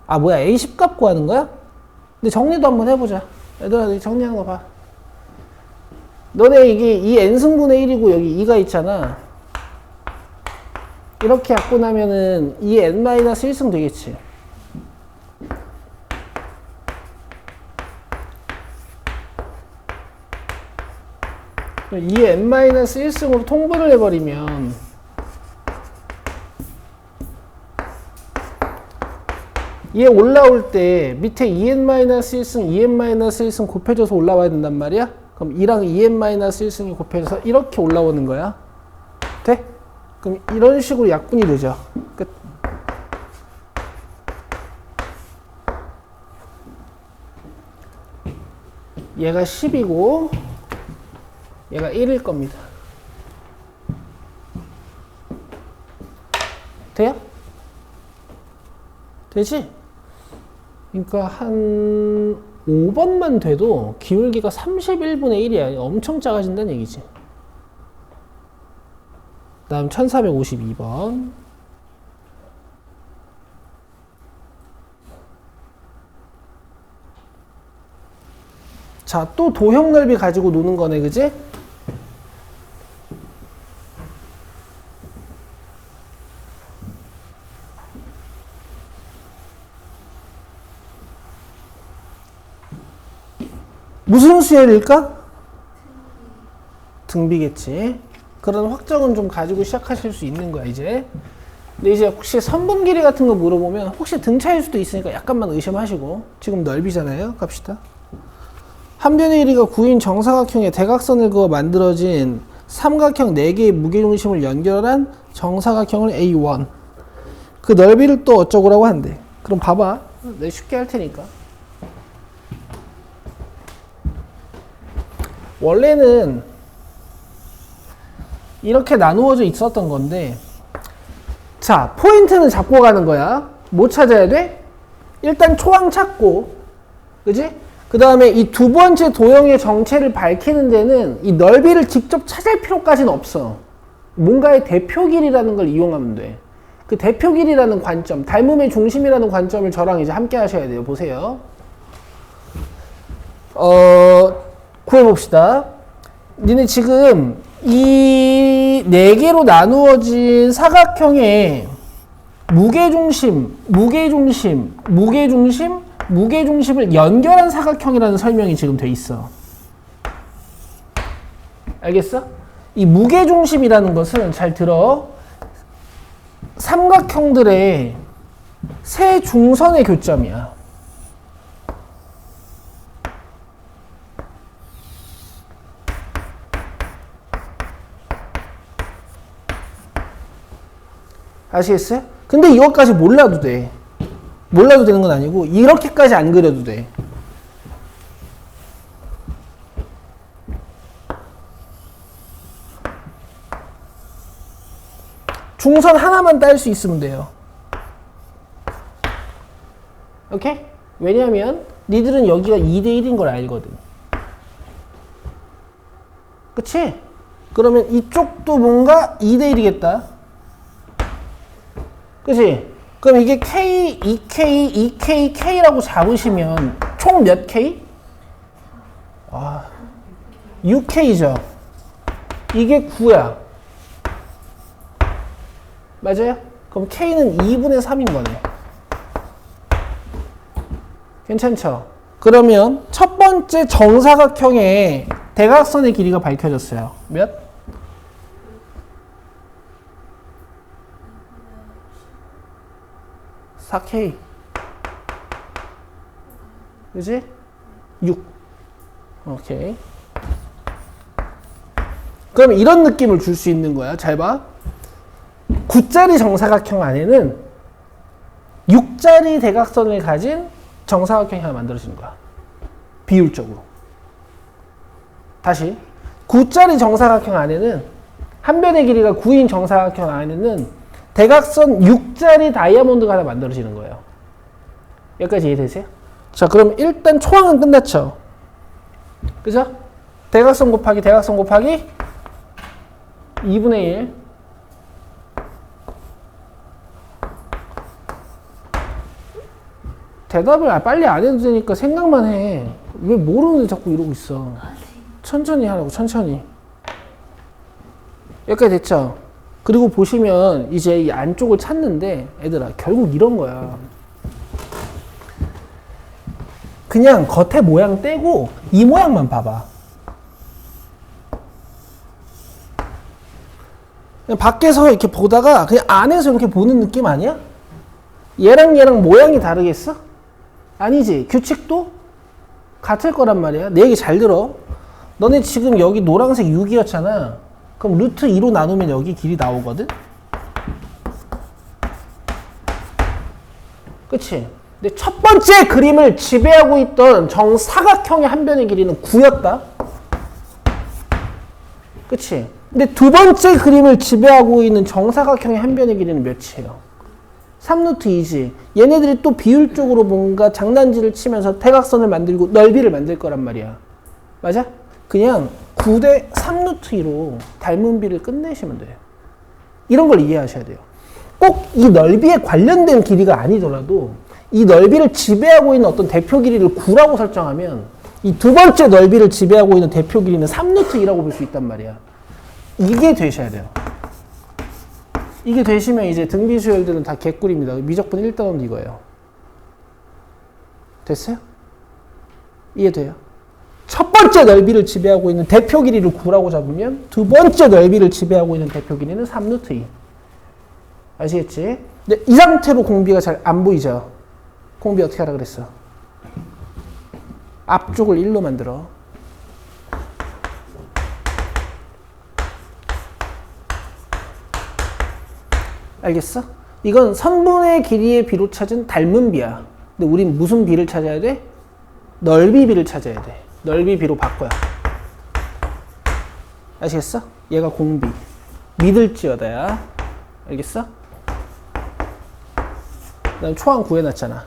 아, 뭐야, a10 값 구하는 거야? 근데 정리도 한번 해보자. 얘들아, 정리하는 거 봐. 너네 이게 이 n승분의 1이고 여기 2가 있잖아. 이렇게 갖고 나면은 이 n-1승 되겠지. 이 n-1승으로 통분을 해버리면 얘 올라올 때 밑에 2n-1승, 2n-1승 곱해져서 올라와야 된단 말이야? 그럼 2랑 2n-1승이 곱해져서 이렇게 올라오는 거야. 돼? 그럼 이런 식으로 약분이 되죠. 끝. 얘가 10이고 얘가 1일 겁니다. 돼요? 되지? 그러니까 한 5번만 돼도 기울기가 31분의 1이야. 엄청 작아진다는 얘기지. 그 다음 1452번. 자, 또 도형 넓이 가지고 노는 거네, 그지? 무슨 수열일까? 등비겠지. 그런 확정은 좀 가지고 시작하실 수 있는 거야, 이제. 근데 이제 혹시 선분 길이 같은 거 물어보면 혹시 등차일 수도 있으니까 약간만 의심하시고. 지금 넓이잖아요. 갑시다. 한 변의 길이가 9인 정사각형의 대각선을 그어 만들어진 삼각형 4개의 무게중심을 연결한 정사각형을 A1. 그 넓이를 또 어쩌고라고 한대. 그럼 봐봐. 내가 쉽게 할 테니까. 원래는 이렇게 나누어져 있었던 건데, 자, 포인트는 잡고 가는 거야. 뭐 찾아야 돼? 일단 초항 찾고, 그지? 그 다음에 이 두 번째 도형의 정체를 밝히는 데는 이 넓이를 직접 찾을 필요까지는 없어. 뭔가의 대표 길이라는 걸 이용하면 돼. 그 대표 길이라는 관점, 닮음의 중심이라는 관점을 저랑 이제 함께 하셔야 돼요. 보세요. 구해봅시다. 니네 지금 이 4개로 나누어진 사각형의 무게중심을 연결한 사각형이라는 설명이 지금 돼 있어. 알겠어? 이 무게중심이라는 것은 잘 들어. 삼각형들의 세 중선의 교점이야. 아시겠어요? 근데 이것까지 몰라도 돼. 몰라도 되는 건 아니고 이렇게까지 안 그려도 돼. 중선 하나만 딸 수 있으면 돼요. 오케이? 왜냐면 니들은 여기가 2대1인 걸 알거든. 그치? 그러면 이쪽도 뭔가 2대1이겠다. 그치? 그럼 이게 K, 2K, 2K, K라고 잡으시면 총 몇 K? 6K죠. 이게 9야. 맞아요? 그럼 K는 2분의 3인 거네. 괜찮죠? 그러면 첫 번째 정사각형의 대각선의 길이가 밝혀졌어요. 몇? (4K) 그지? 6. 오케이. 그럼 이런 느낌을 줄 수 있는 거야. 잘 봐. 9짜리 정사각형 안에는 6짜리 대각선을 가진 정사각형이 하나 만들어지는 거야. 비율적으로. 다시. 9짜리 정사각형 안에는 한 변의 길이가 9인 정사각형 안에는 대각선 6짜리 다이아몬드가 하나 만들어지는 거예요. 여기까지 이해되세요? 자, 그럼 일단 초항은 끝났죠. 그죠? 대각선 곱하기 2분의 1. 대답을 빨리 안 해도 되니까 생각만 해. 왜 모르는데 자꾸 이러고 있어. 천천히 하라고, 천천히. 여기까지 됐죠? 그리고 보시면 이제 이 안쪽을 찾는데 애들아 결국 이런 거야. 그냥 겉에 모양 떼고 이 모양만 봐봐. 그냥 밖에서 이렇게 보다가 그냥 안에서 이렇게 보는 느낌 아니야? 얘랑 모양이 다르겠어? 아니지. 규칙도 같을 거란 말이야. 내 얘기 잘 들어. 너네 지금 여기 노란색 6이었잖아. 그럼 루트 2로 나누면 여기 길이 나오거든? 그치? 근데 첫 번째 그림을 지배하고 있던 정사각형의 한 변의 길이는 9였다. 그치? 근데 두 번째 그림을 지배하고 있는 정사각형의 한 변의 길이는 몇이에요? 3루트 2지. 얘네들이 또 비율적으로 뭔가 장난질을 치면서 대각선을 만들고 넓이를 만들 거란 말이야. 맞아? 그냥 9대 3루트 2로 닮은 비를 끝내시면 돼요. 이런 걸 이해하셔야 돼요. 꼭 이 넓이에 관련된 길이가 아니더라도 이 넓이를 지배하고 있는 어떤 대표 길이를 9라고 설정하면 이 두 번째 넓이를 지배하고 있는 대표 길이는 3루트 2라고 볼 수 있단 말이야. 이게 되셔야 돼요. 이게 되시면 이제 등비수열들은 다 개꿀입니다. 미적분 1단원도 이거예요. 됐어요? 이해돼요? 첫 번째 넓이를 지배하고 있는 대표 길이를 9라고 잡으면 두 번째 넓이를 지배하고 있는 대표 길이는 3루트 2. 아시겠지? 근데 이 상태로 공비가 잘 안 보이죠? 공비 어떻게 하라 그랬어? 앞쪽을 1로 만들어. 알겠어? 이건 선분의 길이의 비로 찾은 닮은 비야. 근데 우린 무슨 비를 찾아야 돼? 넓이 비를 찾아야 돼. 넓이 비로 바꿔야. 아시겠어? 얘가 공비. 믿을지어다야. 알겠어? 그 다음 초항 구해놨잖아.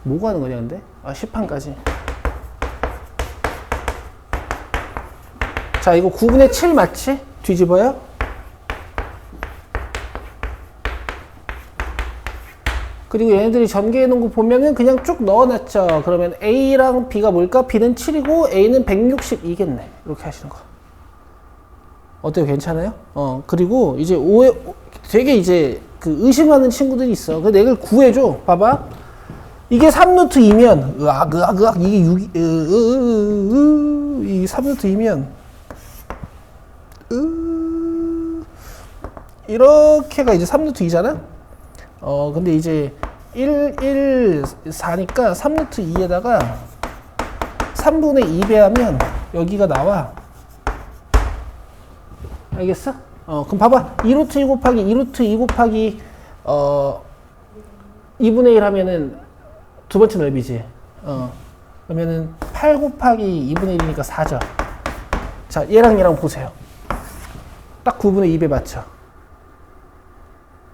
뭐가 하는 거냐 근데? 아 10항까지. 자 이거 9분의 7 맞지? 뒤집어요. 그리고 얘네들이 전개해 놓은 거 보면은 그냥 쭉 넣어놨죠. 그러면 A랑 B가 뭘까? B는 7이고 A는 162겠네. 이렇게 하시는 거. 어때요? 괜찮아요? 그리고 이제 되게 이제 그 의심하는 친구들이 있어. 그 내가 구해줘. 봐봐. 이게 3루트 2면, 이게 6, 이 3루트 2면, 이렇게가 이제 3루트 2잖아? 근데 이제 1, 4니까 3루트 2에다가 3분의 2 배하면 여기가 나와. 알겠어? 그럼 봐봐. 2루트 2 곱하기 2루트 2 곱하기 2분의 1 하면은 두 번째 넓이지. 그러면은 8 곱하기 2분의 1이니까 4죠. 자, 얘랑 보세요. 딱 9분의 2배 맞죠?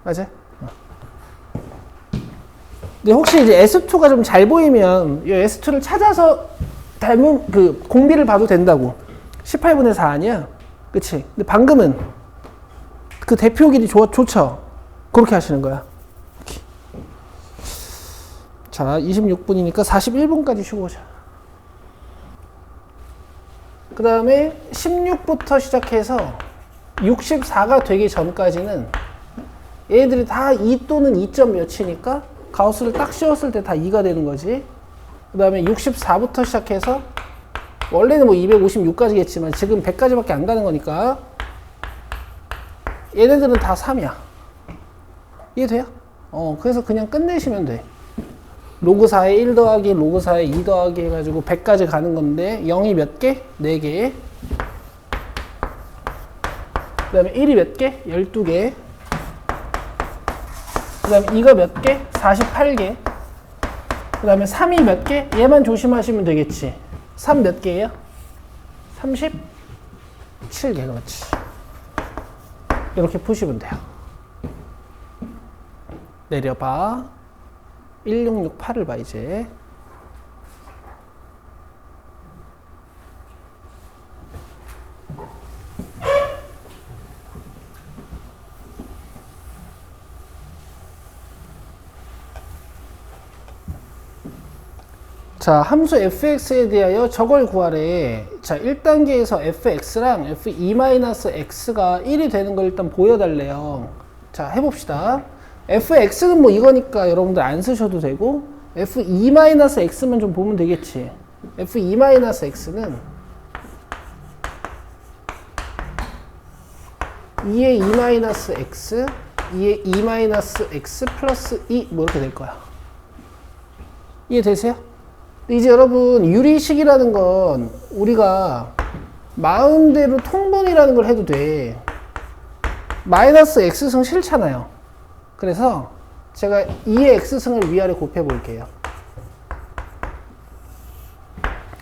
맞아요? 근데 혹시 이제 S2가 좀 잘 보이면 이 S2를 찾아서 닮은 그 공비를 봐도 된다고. 18분의 4 아니야? 그치? 근데 방금은 그 대표 길이 좋죠? 그렇게 하시는 거야. 오케이. 자, 26분이니까 41분까지 쉬고 오자. 그 다음에 16부터 시작해서 64가 되기 전까지는 얘들이 다 2 또는 2점 몇이니까 가우스를 딱 씌웠을 때 다 2가 되는 거지. 그 다음에 64부터 시작해서 원래는 뭐 256까지겠지만 지금 100까지밖에 안 가는 거니까 얘네들은 다 3이야. 이해돼요? 그래서 그냥 끝내시면 돼. 로그 4에 1 더하기 로그 4에 2 더하기 해가지고 100까지 가는 건데 0이 몇 개? 4개. 그 다음에 1이 몇 개? 12개. 그 다음에 2가 몇 개? 48개. 그 다음에 3이 몇 개? 얘만 조심하시면 되겠지. 3 몇 개예요? 37개. 그렇지. 이렇게 푸시면 돼요. 내려봐. 1668을 봐 이제. 자, 함수 fx에 대하여 저걸 구하래. 자, 1단계에서 fx랑 f2-x가 1이 되는 걸 일단 보여달래요. 자, 해봅시다. fx는 뭐 이거니까 여러분들 안 쓰셔도 되고 f2-x만 좀 보면 되겠지. f2-x는 2의 2 마이너스 x, 2의 2 마이너스 x 플러스 2 뭐 이렇게 될 거야. 이해되세요? 이제 여러분 유리식이라는 건 우리가 마음대로 통분이라는 걸 해도 돼. 마이너스 x승 싫잖아요. 그래서 제가 2의 x승을 위아래 곱해 볼게요.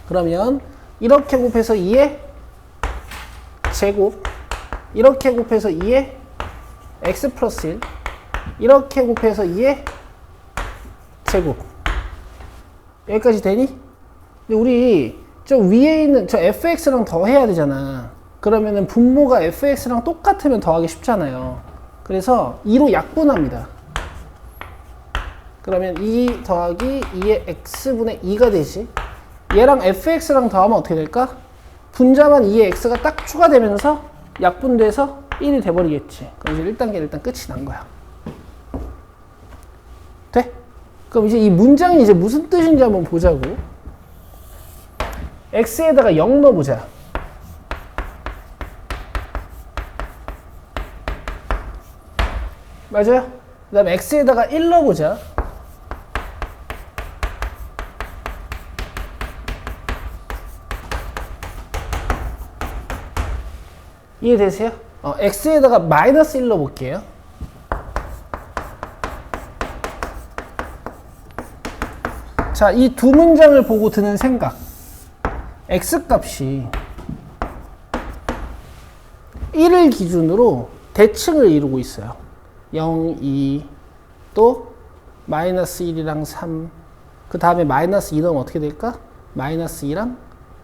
그러면 이렇게 곱해서 2의 제곱, 이렇게 곱해서 2의 x 플러스 1, 이렇게 곱해서 2의 제곱. 여기까지 되니? 근데 우리 저 위에 있는 저 fx랑 더해야 되잖아. 그러면은 분모가 fx랑 똑같으면 더하기 쉽잖아요. 그래서 2로 약분합니다. 그러면 2 더하기 2의 x분의 2가 되지. 얘랑 fx랑 더하면 어떻게 될까? 분자만 2의 x가 딱 추가되면서 약분돼서 1이 돼버리겠지. 그럼 이제 1단계는 일단 끝이 난 거야. 돼? 그럼 이제 이 문장이 이제 무슨 뜻인지 한번 보자고. x에다가 0 넣어보자. 맞아요? 그 다음에 x에다가 1 넣어보자. 이해되세요? x에다가 마이너스 1 넣어볼게요. 자, 이 두 문장을 보고 드는 생각. x값이 1을 기준으로 대칭을 이루고 있어요. 0, 2, 또 마이너스 1이랑 3, 그 다음에 마이너스 2 넣으면 어떻게 될까? 마이너스 2랑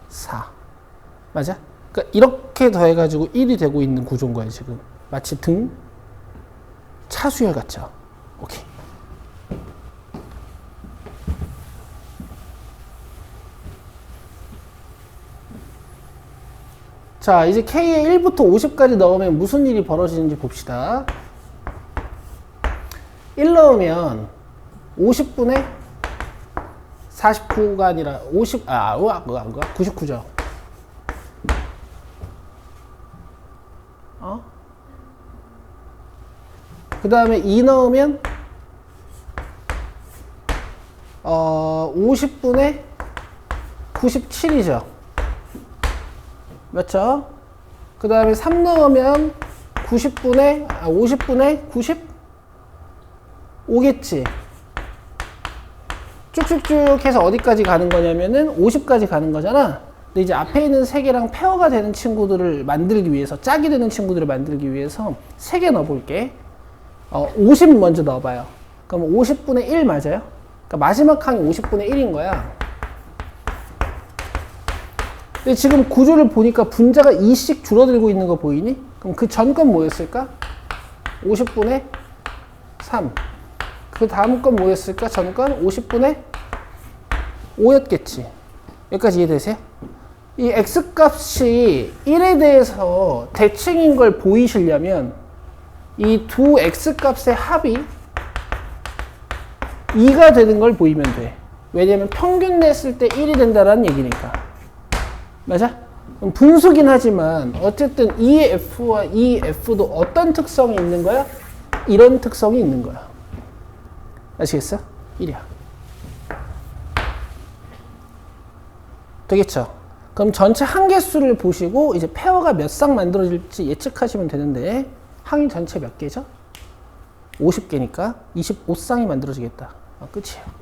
4. 맞아? 그러니까 이렇게 더해가지고 1이 되고 있는 구조인 거예요, 지금. 마치 등, 차수열 같죠? 오케이. 자, 이제 K에 1부터 50까지 넣으면 무슨 일이 벌어지는지 봅시다. 1 넣으면 50분의 49가 아니라 99죠. 그 다음에 2 넣으면 50분의 97이죠. 맞죠? 그 다음에 3 넣으면 50분의 95겠지. 쭉쭉쭉 해서 어디까지 가는 거냐면은 50까지 가는 거잖아. 근데 이제 앞에 있는 3개랑 페어가 되는 친구들을 만들기 위해서, 짝이 되는 친구들을 만들기 위해서 3개 넣어볼게. 50 먼저 넣어봐요. 그럼 50분의 1 맞아요? 그러니까 마지막 항이 50분의 1인 거야. 근데 지금 구조를 보니까 분자가 2씩 줄어들고 있는 거 보이니? 그럼 그 전 건 뭐였을까? 50분의 3. 그 다음 건 뭐였을까? 전 건 50분의 5였겠지. 여기까지 이해되세요? 이 x값이 1에 대해서 대칭인 걸 보이시려면 이 두 x값의 합이 2가 되는 걸 보이면 돼. 왜냐면 평균 냈을 때 1이 된다는 얘기니까. 맞아? 분수긴 하지만 어쨌든 2F와 2F도 어떤 특성이 있는 거야? 이런 특성이 있는 거야. 아시겠어? 1이야. 되겠죠? 그럼 전체 항개수를 보시고 이제 페어가 몇 쌍 만들어질지 예측하시면 되는데 항이 전체 몇 개죠? 50개니까 25쌍이 만들어지겠다. 끝이에요.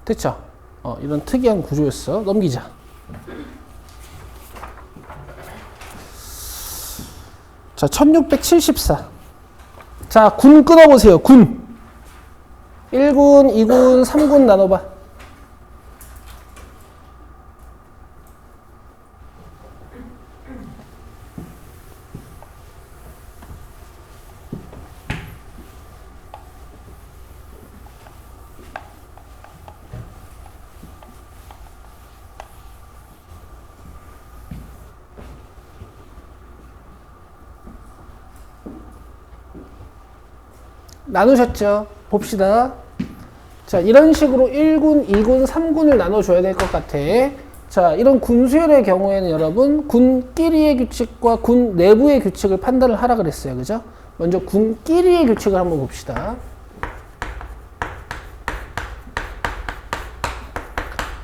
됐죠? 이런 특이한 구조였어. 넘기자. 자, 1674. 자, 군 끊어보세요. 군. 1군, 2군, 3군 나눠봐. 나누셨죠? 봅시다. 자, 이런 식으로 1군, 2군, 3군을 나눠줘야 될 것 같아. 자, 이런 군수열의 경우에는 여러분 군끼리의 규칙과 군 내부의 규칙을 판단을 하라 그랬어요. 그죠? 먼저 군끼리의 규칙을 한번 봅시다.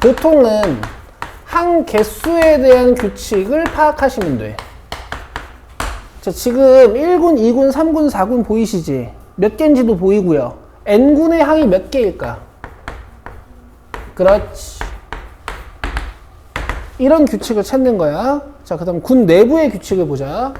보통은 한 개수에 대한 규칙을 파악하시면 돼. 자, 지금 1군, 2군, 3군, 4군 보이시지? 몇 개인지도 보이고요. n군의 항이 몇 개일까? 그렇지. 이런 규칙을 찾는 거야. 자, 그 다음 군 내부의 규칙을 보자.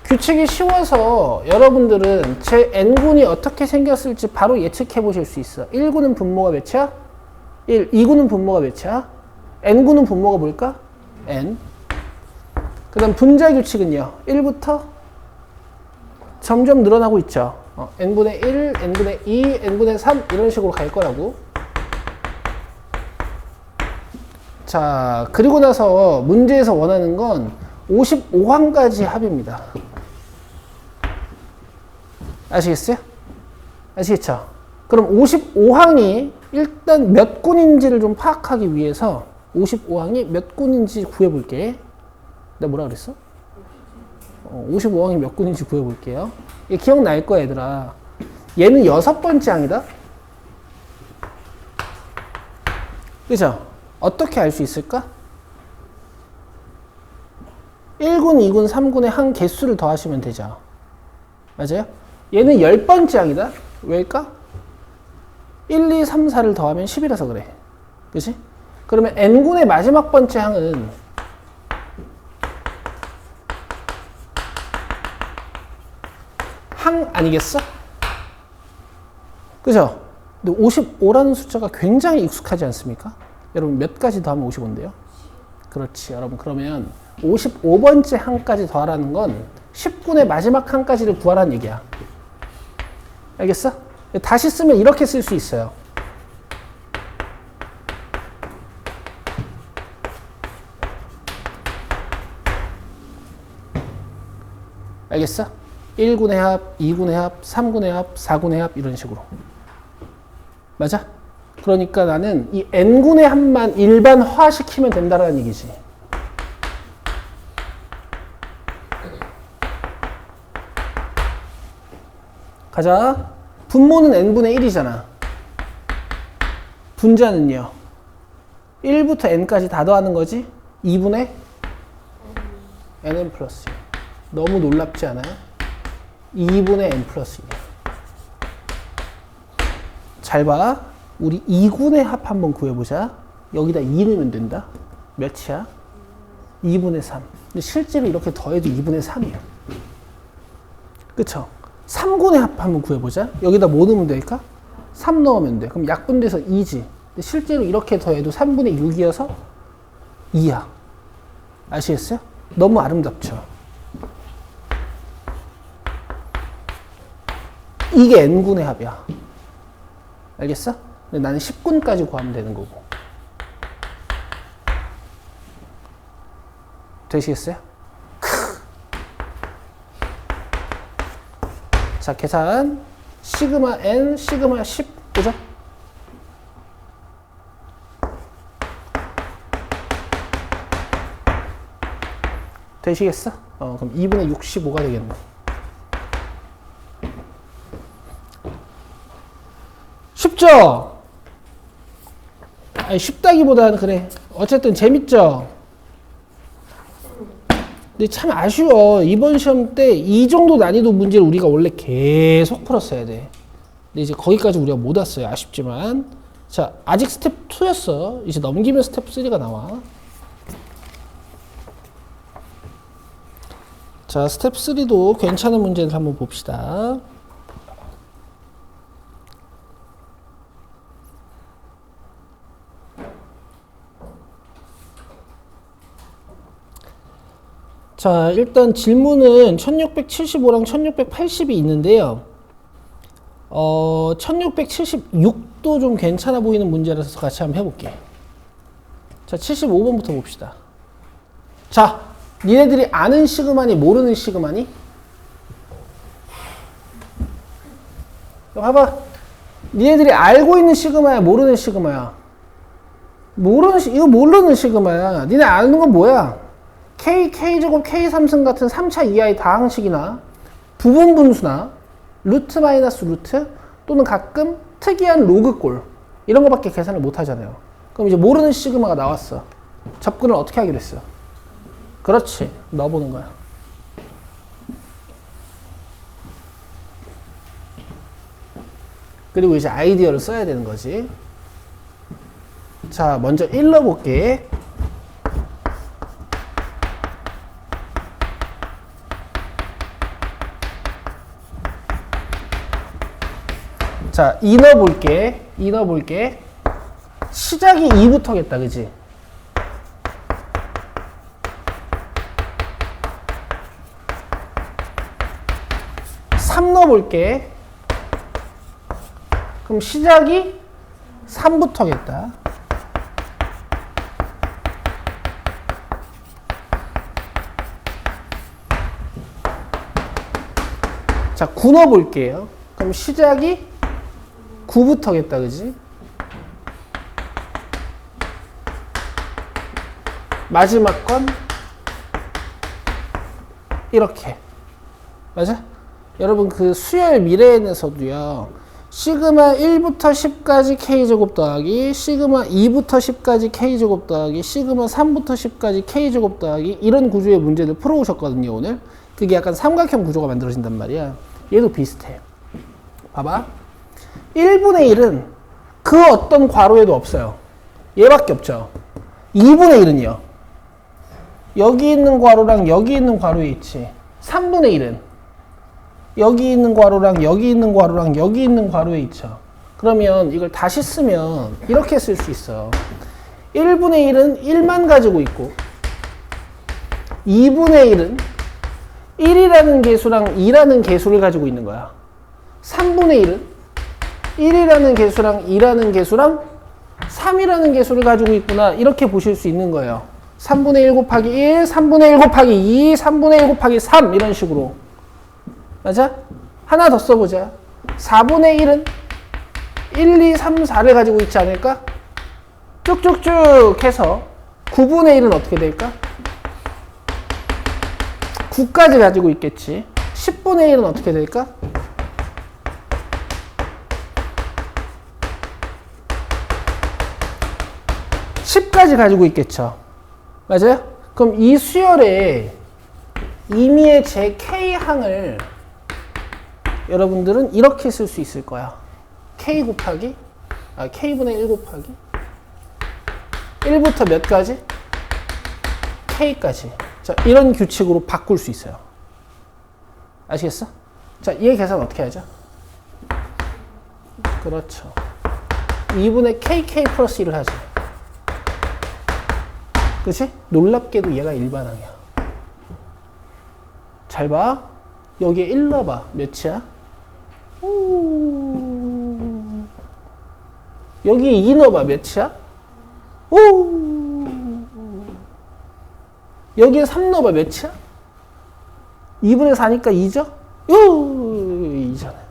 규칙이 쉬워서 여러분들은 제 n군이 어떻게 생겼을지 바로 예측해 보실 수 있어. 1군은 분모가 몇이야? 1. 2군은 분모가 몇이야? n군은 분모가 뭘까? n. 그 다음 분자 규칙은요. 1부터 점점 늘어나고 있죠. n분의 1, n분의 2, n분의 3 이런 식으로 갈 거라고. 자, 그리고 나서 문제에서 원하는 건 55항까지 합입니다. 아시겠어요? 아시겠죠? 그럼 55항이 일단 몇 군인지를 좀 파악하기 위해서 55항이 몇 군인지 구해볼게. 내가 뭐라 그랬어? 55항이 몇 군인지 구해볼게요. 이게 기억날 거야, 얘들아. 얘는 6번째 항이다. 그죠? 어떻게 알 수 있을까? 1군, 2군, 3군의 항 개수를 더하시면 되죠. 맞아요? 얘는 10번째 항이다. 왜일까? 1, 2, 3, 4를 더하면 10이라서 그래. 그치? 그러면 n군의 마지막 번째 항은 항 아니겠어? 그죠? 근데 55라는 숫자가 굉장히 익숙하지 않습니까? 여러분 몇 가지 더하면 55인데요? 그렇지. 여러분 그러면 55번째 항까지 더하라는 건 10군의 마지막 항까지를 구하라는 얘기야. 알겠어? 다시 쓰면 이렇게 쓸 수 있어요. 알겠어? 1군의 합, 2군의 합, 3군의 합, 4군의 합 이런 식으로. 맞아? 그러니까 나는 이 n군의 합만 일반화시키면 된다는 얘기지. 가자. 분모는 n분의 1이잖아. 분자는요. 1부터 n까지 다 더하는 거지? 2분의 nn 플러스 1. 너무 놀랍지 않아요? 2분의 n 플러스 1. 잘 봐. 우리 2군의 합 한번 구해보자. 여기다 2 넣으면 된다. 몇이야? 2분의 3. 근데 실제로 이렇게 더해도 2분의 3이야. 그쵸? 3군의 합 한번 구해보자. 여기다 뭐 넣으면 될까? 3 넣으면 돼. 그럼 약분돼서 2지. 근데 실제로 이렇게 더해도 3분의 6이어서 2야. 아시겠어요? 너무 아름답죠? 이게 n군의 합이야. 알겠어? 근데 나는 10군까지 구하면 되는 거고. 되시겠어요? 자, 계산. 시그마 n, 시그마 10. 보자. 되시겠어? 그럼 2분의 65가 되겠네. 쉽죠? 아니, 쉽다기보다는 그래. 어쨌든 재밌죠? 근데 참 아쉬워. 이번 시험 때 이 정도 난이도 문제를 우리가 원래 계속 풀었어야 돼. 근데 이제 거기까지 우리가 못 왔어요. 아쉽지만. 자, 아직 스텝 2였어. 이제 넘기면 스텝 3가 나와. 자, 스텝 3도 괜찮은 문제를 한번 봅시다. 자, 일단 질문은 1675랑 1680이 있는데요. 1676도 좀 괜찮아 보이는 문제라서 같이 한번 해볼게. 자, 75번부터 봅시다. 자, 니네들이 아는 시그마니 모르는 시그마니? 봐봐. 니네들이 알고 있는 시그마야 모르는 시그마야? 이거 모르는 시그마야. 니네 아는 건 뭐야? K제곱, K3승 같은 3차 이하의 다항식이나 부분 분수나 루트 마이너스 루트 또는 가끔 특이한 로그꼴 이런 거밖에 계산을 못 하잖아요. 그럼 이제 모르는 시그마가 나왔어. 접근을 어떻게 하기로 했어? 그렇지. 넣어보는 거야. 그리고 이제 아이디어를 써야 되는 거지. 자, 먼저 1 넣어볼게. 자, 2 넣어볼게. 2 넣어볼게. 시작이 2부터겠다, 그지? 넣어볼게. 그럼 시작이 3부터겠다. 자, 9 넣어볼게요. 그럼 시작이 9부터겠다, 그지? 마지막 건 이렇게. 맞아? 여러분 그 수열 미래엔에서도요. 시그마 1부터 10까지 K제곱 더하기 시그마 2부터 10까지 K제곱 더하기 시그마 3부터 10까지 K제곱 더하기 이런 구조의 문제를 풀어오셨거든요, 오늘. 그게 약간 삼각형 구조가 만들어진단 말이야. 얘도 비슷해. 봐봐. 1분의 1은 그 어떤 괄호에도 없어요. 얘밖에 없죠. 2분의 1은요. 여기 있는 괄호랑 여기 있는 괄호에 있지. 3분의 1은 여기 있는 괄호랑 여기 있는 괄호랑 여기 있는 괄호에 있죠. 그러면 이걸 다시 쓰면 이렇게 쓸 수 있어. 1분의 1은 1만 가지고 있고 2분의 1은 1이라는 개수랑 2라는 개수를 가지고 있는 거야. 3분의 1은 1이라는 개수랑 2라는 개수랑 3이라는 개수를 가지고 있구나. 이렇게 보실 수 있는 거예요. 3분의 1 곱하기 1, 3분의 1 곱하기 2, 3분의 1 곱하기 3 이런 식으로. 맞아? 하나 더 써보자. 4분의 1은 1, 2, 3, 4를 가지고 있지 않을까? 쭉쭉쭉 해서 9분의 1은 어떻게 될까? 9까지 가지고 있겠지. 10분의 1은 어떻게 될까? 10까지 가지고 있겠죠. 맞아요? 그럼 이 수열에 임의의 제 K항을 여러분들은 이렇게 쓸 수 있을 거야. K 곱하기, K분의 1 곱하기 1부터 몇 가지? K까지. 자, 이런 규칙으로 바꿀 수 있어요. 아시겠어? 자, 얘 계산 어떻게 하죠? 그렇죠. 2분의 KK 플러스 1을 하지. 그치? 놀랍게도 얘가 일반항이야. 잘 봐. 여기에 1 넣어봐. 몇이야? 오. 여기에 2 넣어봐. 몇이야? 오. 여기에 3 넣어봐. 몇이야? 2분의 4니까 2죠? 요! 2잖아요.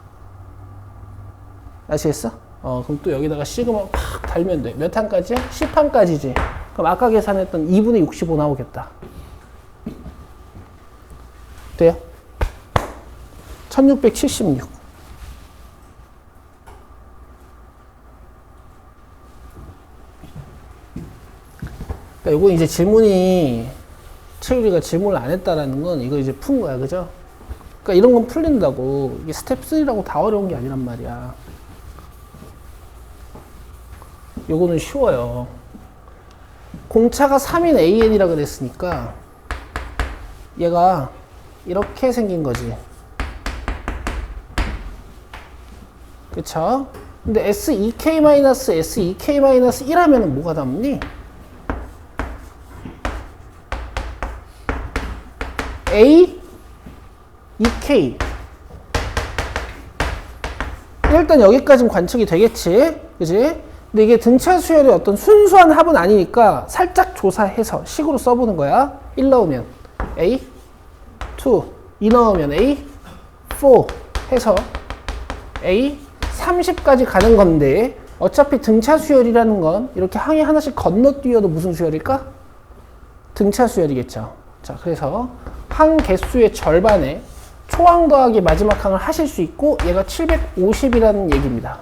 아시겠어? 그럼 또 여기다가 시그마 팍 달면 돼. 몇 항까지야? 10항까지지. 그럼 아까 계산했던 2분의 65 나오겠다. 돼요? 1676. 그러니까 요거 이제 질문이 채율이가 질문을 안 했다라는 건 이거 이제 푼 거야. 그죠? 그러니까 이런 건 풀린다고. 이게 스텝 3라고 다 어려운 게 아니란 말이야. 요거는 쉬워요. 공차가 3인 AN이라 그랬으니까 얘가 이렇게 생긴 거지. 그쵸? 근데 SEK-SEK-1 하면은 뭐가 남니? A, EK. 일단 여기까지는 관측이 되겠지. 그지? 근데 이게 등차 수열의 어떤 순수한 합은 아니니까 살짝 조사해서 식으로 써보는 거야. 1 넣으면 A, 2, 2 넣으면 A, 4 해서 A, 30까지 가는 건데 어차피 등차 수열이라는 건 이렇게 항이 하나씩 건너뛰어도 무슨 수열일까? 등차 수열이겠죠. 자, 그래서 항 개수의 절반에 초항 더하기 마지막 항을 하실 수 있고 얘가 750이라는 얘기입니다.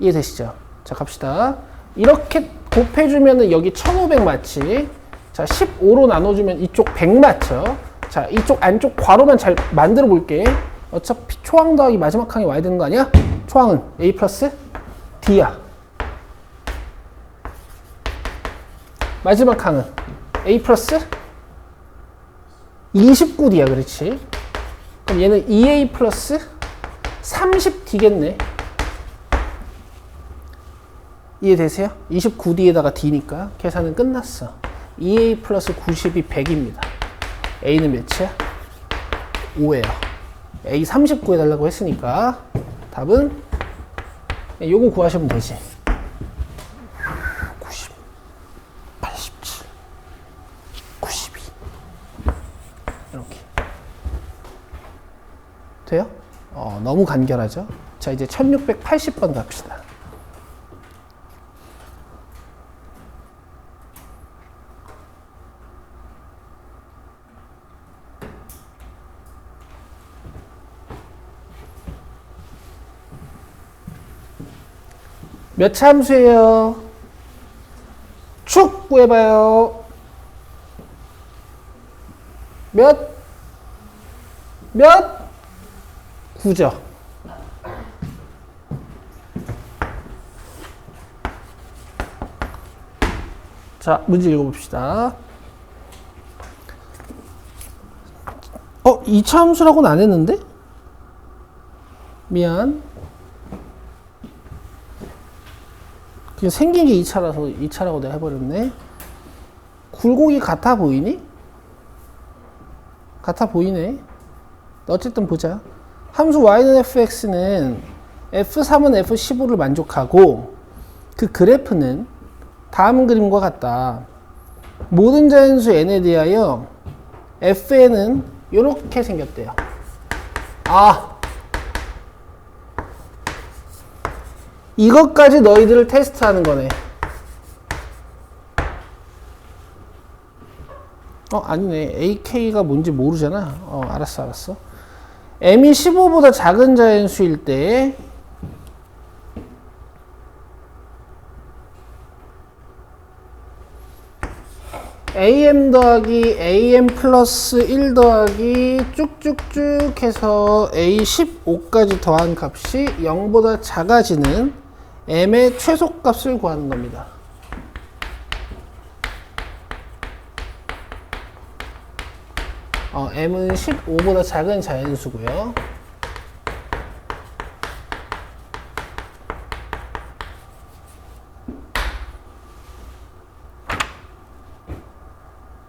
이해되시죠? 자, 갑시다. 이렇게 곱해주면 여기 1500 맞지? 자, 15로 나눠주면 이쪽 100 맞죠? 자, 이쪽 안쪽 괄호만 잘 만들어 볼게. 어차피 초항 더하기 마지막 항이 와야 되는 거 아니야? 초항은 A 플러스 D야. 마지막 항은 A 플러스 29D야, 그렇지? 그럼 얘는 2A 플러스 30D겠네. 이해되세요? 29D에다가 D니까 계산은 끝났어. 2A 플러스 90이 100입니다. A는 몇이야? 5예요. A 30 구해달라고 했으니까 답은 요거 구하시면 되지. 90, 87, 92 이렇게 돼요? 너무 간결하죠? 자, 이제 1680번 갑시다. 몇 차 함수예요? 축 구해봐요. 몇? 9죠. 자, 문제 읽어봅시다. 2차 함수라고는 안 했는데? 미안. 그냥 생긴 게 2차라서 2차라고 내가 해버렸네. 굴곡이 같아 보이니? 같아 보이네. 어쨌든 보자. 함수 y는 fx는 f3은 f15를 만족하고 그 그래프는 다음 그림과 같다. 모든 자연수 n에 대하여 fn은 이렇게 생겼대요. 이것까지 너희들을 테스트하는 거네. 아니네. AK가 뭔지 모르잖아. 알았어. M이 15보다 작은 자연수일 때 AM 더하기 AM 플러스 1 더하기 쭉쭉쭉 해서 A15까지 더한 값이 0보다 작아지는 M의 최소값을 구하는 겁니다. M은 15보다 작은 자연수고요.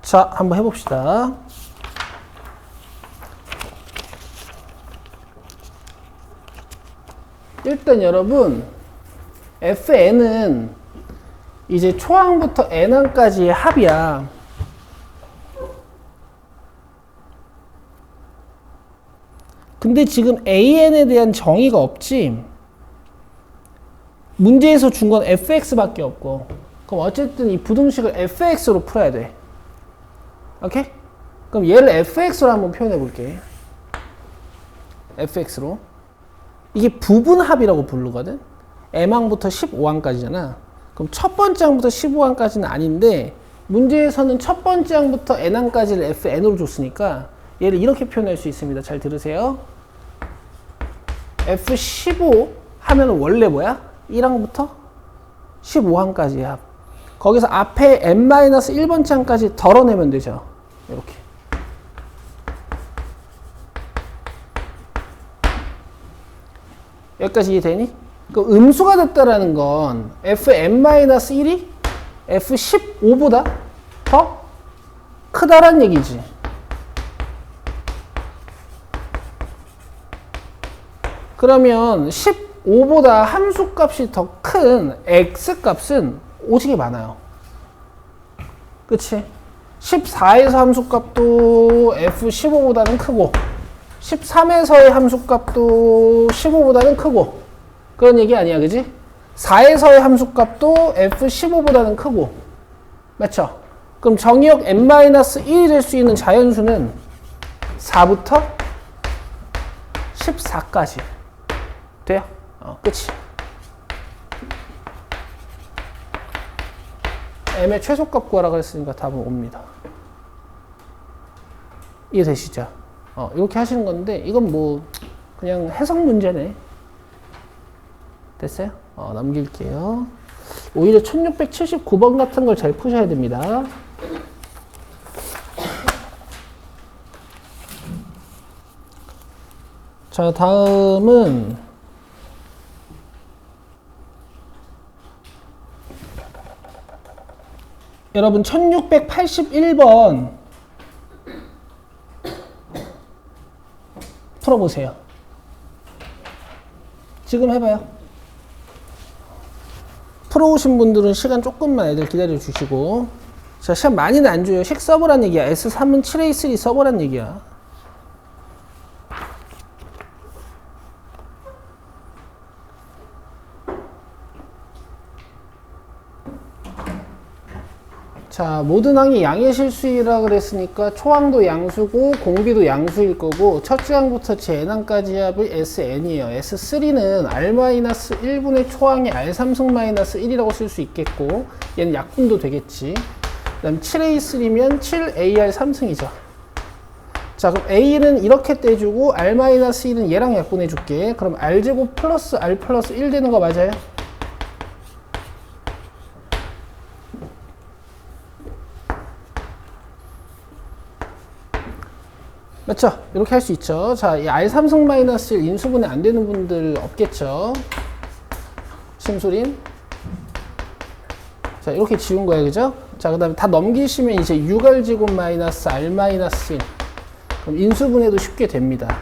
자, 한번 해봅시다. 일단 여러분, fn은 이제 초항부터 n항까지의 합이야. 근데 지금 an에 대한 정의가 없지. 문제에서 준 건 fx밖에 없고. 그럼 어쨌든 이 부등식을 fx로 풀어야 돼. 오케이? 그럼 얘를 fx로 한번 표현해 볼게. fx로. 이게 부분합이라고 부르거든. m항부터 15항까지잖아. 그럼 첫 번째 항부터 15항까지는 아닌데 문제에서는 첫 번째 항부터 n항까지를 fn으로 줬으니까 얘를 이렇게 표현할 수 있습니다. 잘 들으세요. f15 하면 원래 뭐야? 1항부터 15항까지의 합. 거기서 앞에 n-1번째 항까지 덜어내면 되죠. 이렇게. 여기까지 이해되니? 그 음수가 됐다라는 건 fn-1이 f15보다 더 크다란 얘기지. 그러면 15보다 함수값이 더 큰 x값은 오지게 많아요. 그치? 14에서 함수값도 f15보다는 크고 13에서의 함수값도 15보다는 크고 그런 얘기 아니야, 그지? 4에서의 함수값도 F15보다는 크고, 맞죠? 그럼 정의역 n-1이 될 수 있는 자연수는 4부터 14까지 돼요? 그치? m의 최소값 구하라 그랬으니까 답은 5입니다. 이해되시죠? 이렇게 하시는 건데 이건 뭐 그냥 해석 문제네. 됐어요? 넘길게요. 오히려 1679번 같은 걸 잘 푸셔야 됩니다. 자, 다음은 여러분 1681번 풀어보세요. 지금 해봐요. 풀어오신 분들은 시간 조금만 애들 기다려 주시고. 자, 시간 많이는 안 줘요. 식 써보란 얘기야. S3은 7A3 써보란 얘기야. 자, 모든 항이 양의 실수이라 그랬으니까 초항도 양수고 공비도 양수일 거고 첫째 항부터 N항까지 합이 Sn이에요. S3는 R-1분의 초항이 R3승-1이라고 쓸 수 있겠고 얘는 약분도 되겠지. 그 다음 7A3면 7AR3승이죠. 자, 그럼 A는 이렇게 떼주고 R-1은 얘랑 약분해 줄게. 그럼 R제곱 플러스 R 플러스 1 되는 거 맞아요? 맞죠? 이렇게 할 수 있죠. 자, 이 R3승-1 인수분해 안 되는 분들 없겠죠? 심수림. 자, 이렇게 지운 거예요. 그죠? 자, 그 다음에 다 넘기시면 이제 6R제곱 마이너스 R-1. 그럼 인수분해도 쉽게 됩니다.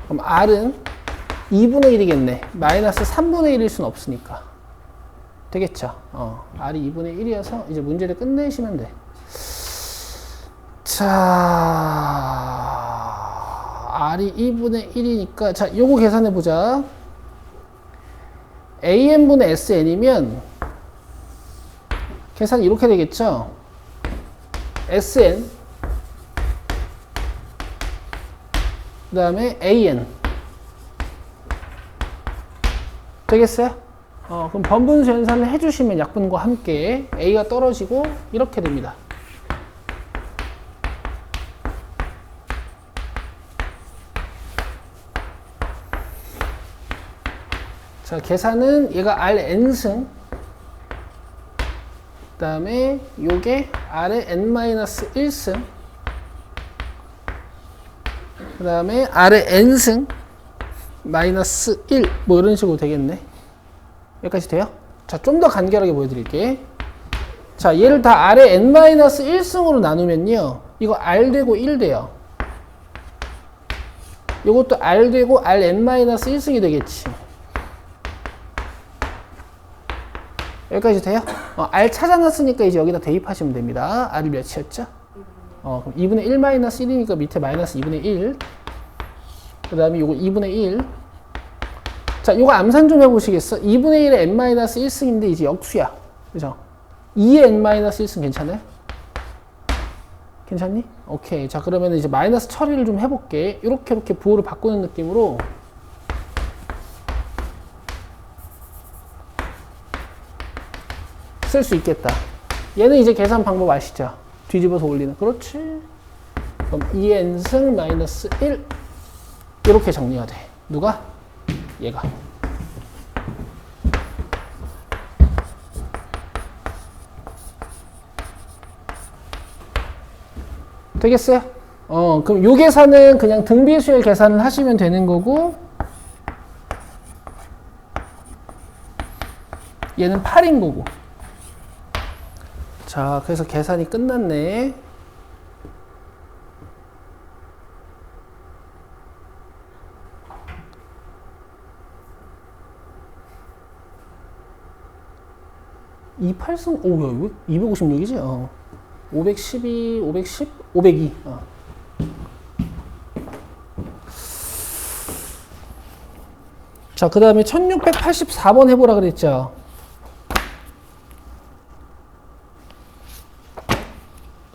그럼 R은 2분의 1이겠네. 마이너스 3분의 1일 수는 없으니까. 되겠죠? R이 2분의 1이어서 이제 문제를 끝내시면 돼. 자, R이 2분의 1이니까, 자, 요거 계산해 보자. AN분의 SN이면, 계산이 이렇게 되겠죠? SN, 그 다음에 AN. 되겠어요? 그럼 번분수 연산을 해주시면 약분과 함께 A가 떨어지고, 이렇게 됩니다. 자, 계산은 얘가 Rn승, 그 다음에 요게 R의 n-1승, 그 다음에 R의 n승 마이너스 1, 뭐 이런 식으로 되겠네. 여기까지 돼요? 자, 좀 더 간결하게 보여드릴게. 자, 얘를 다 R의 n-1승으로 나누면요, 이거 R 되고 1 돼요. 요것도 R 되고 Rn-1승이 되겠지. 여기까지 돼요? R 찾아놨으니까 이제 여기다 대입하시면 됩니다. R이 몇이었죠? 그럼 2분의 1 마이너스 1이니까 밑에 마이너스 2분의 1. 그 다음에 요거 2분의 1. 자, 요거 암산 좀 해보시겠어? 2분의 1의 n-1승인데 이제 역수야. 그죠? 2의 n-1승 괜찮아요? 괜찮니? 오케이. 자, 그러면 이제 마이너스 처리를 좀 해볼게. 이렇게 부호를 바꾸는 느낌으로. 쓸 수 있겠다. 얘는 이제 계산 방법 아시죠? 뒤집어서 올리는. 그렇지. 그럼 2n승 마이너스 1. 이렇게 정리가 돼. 누가? 얘가. 되겠어요? 그럼 요 계산은 그냥 등비수열 계산을 하시면 되는 거고, 얘는 8인 거고. 자, 그래서 계산이 끝났네. 이 8승, 오, 야, 왜 256이지? 512, 510, 502. 자, 그 다음에 1684번 해보라 그랬죠.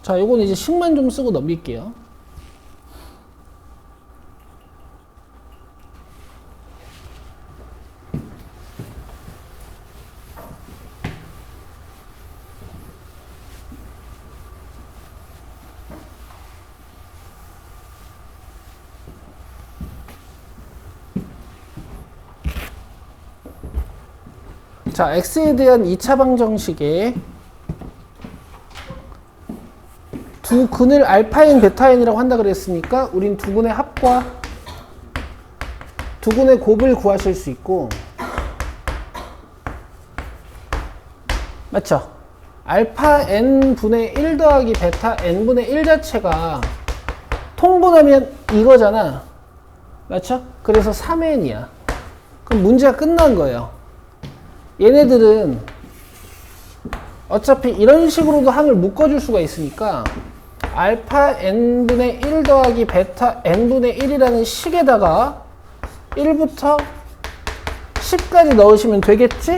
자, 요거는 이제 식만 좀 쓰고 넘길게요. 자, x에 대한 2차 방정식에 두 근을 알파인, 베타인이라고 한다 그랬으니까 우린 두 근의 합과 두 근의 곱을 구하실 수 있고, 맞죠? 알파 n분의 1 더하기 베타 n분의 1 자체가 통분하면 이거잖아. 맞죠? 그래서 3n이야. 그럼 문제가 끝난 거예요. 얘네들은 어차피 이런 식으로도 항을 묶어줄 수가 있으니까 알파 n분의 1 더하기 베타 n분의 1이라는 식에다가 1부터 10까지 넣으시면 되겠지?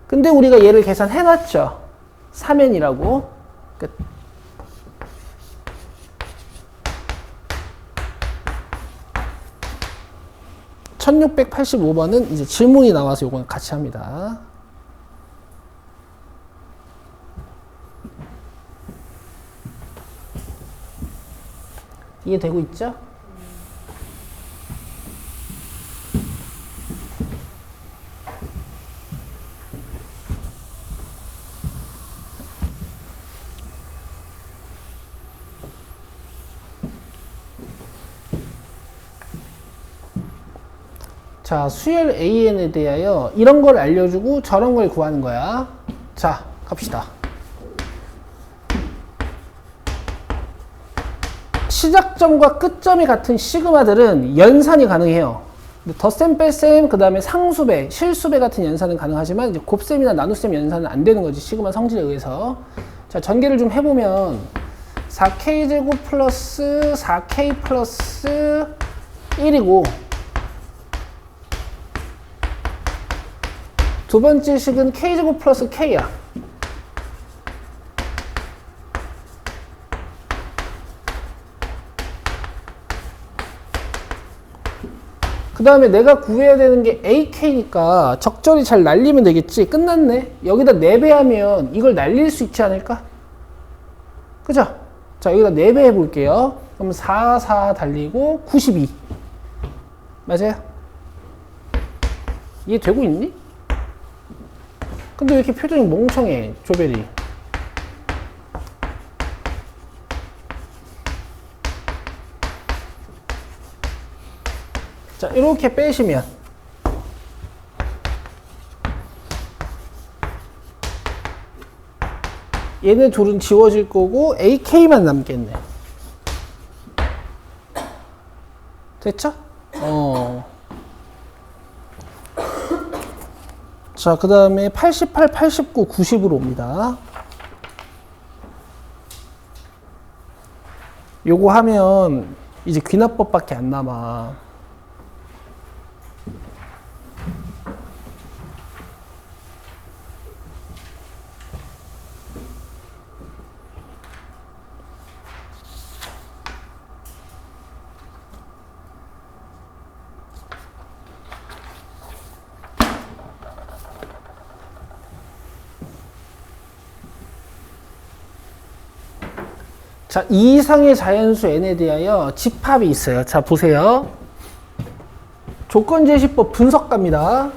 근데 우리가 얘를 계산해놨죠. 3n이라고. 끝. (1685번은) 이제 질문이 나와서 요거는 같이 합니다. 이해되고 있죠? 자, 수열 AN에 대하여 이런 걸 알려주고 저런 걸 구하는 거야. 자, 갑시다. 시작점과 끝점이 같은 시그마들은 연산이 가능해요. 덧셈, 뺄셈, 그 다음에 상수배, 실수배 같은 연산은 가능하지만 이제 곱셈이나 나눗셈 연산은 안 되는 거지. 시그마 성질에 의해서. 자, 전개를 좀 해보면 4k제곱 플러스 4k 플러스 1이고, 두 번째 식은 k제곱 플러스 k야. 그 다음에 내가 구해야 되는 게 ak니까 적절히 잘 날리면 되겠지. 끝났네. 여기다 4배하면 이걸 날릴 수 있지 않을까? 그죠? 자, 여기다 4배 해볼게요. 그럼 4, 4 달리고 92. 맞아요? 이해되고 있니? 근데 왜 이렇게 표정이 멍청해, 조별이? 자, 이렇게 빼시면 얘네 둘은 지워질 거고 AK만 남겠네. 됐죠? 자, 그 다음에 88, 89, 90으로 옵니다. 요거 하면 이제 귀납법밖에 안 남아. 자, 이 이상의 자연수 n에 대하여 집합이 있어요. 자, 보세요. 조건제시법 분석갑니다.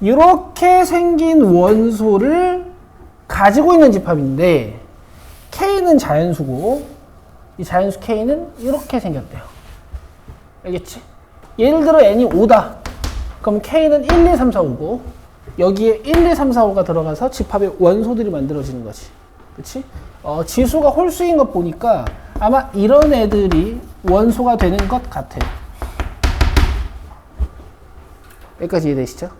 이렇게 생긴 원소를 가지고 있는 집합인데 K는 자연수고 이 자연수 K는 이렇게 생겼대요. 알겠지? 예를 들어 n이 5다. 그럼 K는 1, 2, 3, 4, 5고 여기에 1, 2, 3, 4, 5가 들어가서 집합의 원소들이 만들어지는 거지. 그치? 지수가 홀수인 것 보니까 아마 이런 애들이 원소가 되는 것 같아요. 여기까지 이해되시죠?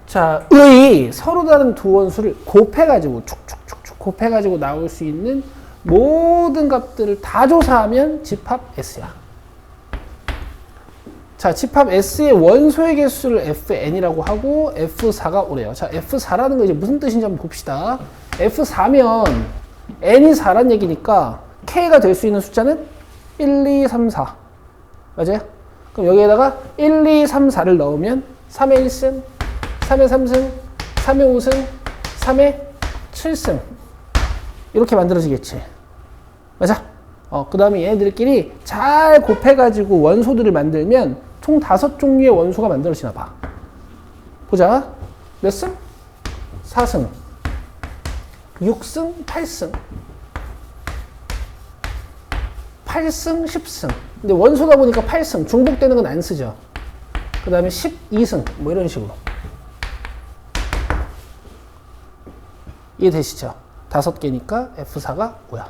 자, 의 서로 다른 두 원수를 곱해가지고 축축축축 곱해가지고 나올 수 있는 모든 값들을 다 조사하면 집합 S야. 자, 집합 S의 원소의 개수를 Fn이라고 하고 F4가 오래요. 자, F4라는 거 이제 무슨 뜻인지 한번 봅시다. F4면 n이 4란 얘기니까 K가 될 수 있는 숫자는 1, 2, 3, 4. 맞아요? 그럼 여기에다가 1, 2, 3, 4를 넣으면 3의 1승, 3의 3승, 3의 5승, 3의 7승. 이렇게 만들어지겠지. 맞아? 그 다음에 얘네들끼리 잘 곱해가지고 원소들을 만들면 총 5종류의 원소가 만들어지나 봐. 보자. 몇 승? 4승. 6승? 8승. 8승? 10승. 근데 원소다 보니까 8승. 중복되는 건 안 쓰죠. 그 다음에 12승. 뭐 이런 식으로. 이해되시죠? 5개니까 F4가 5야.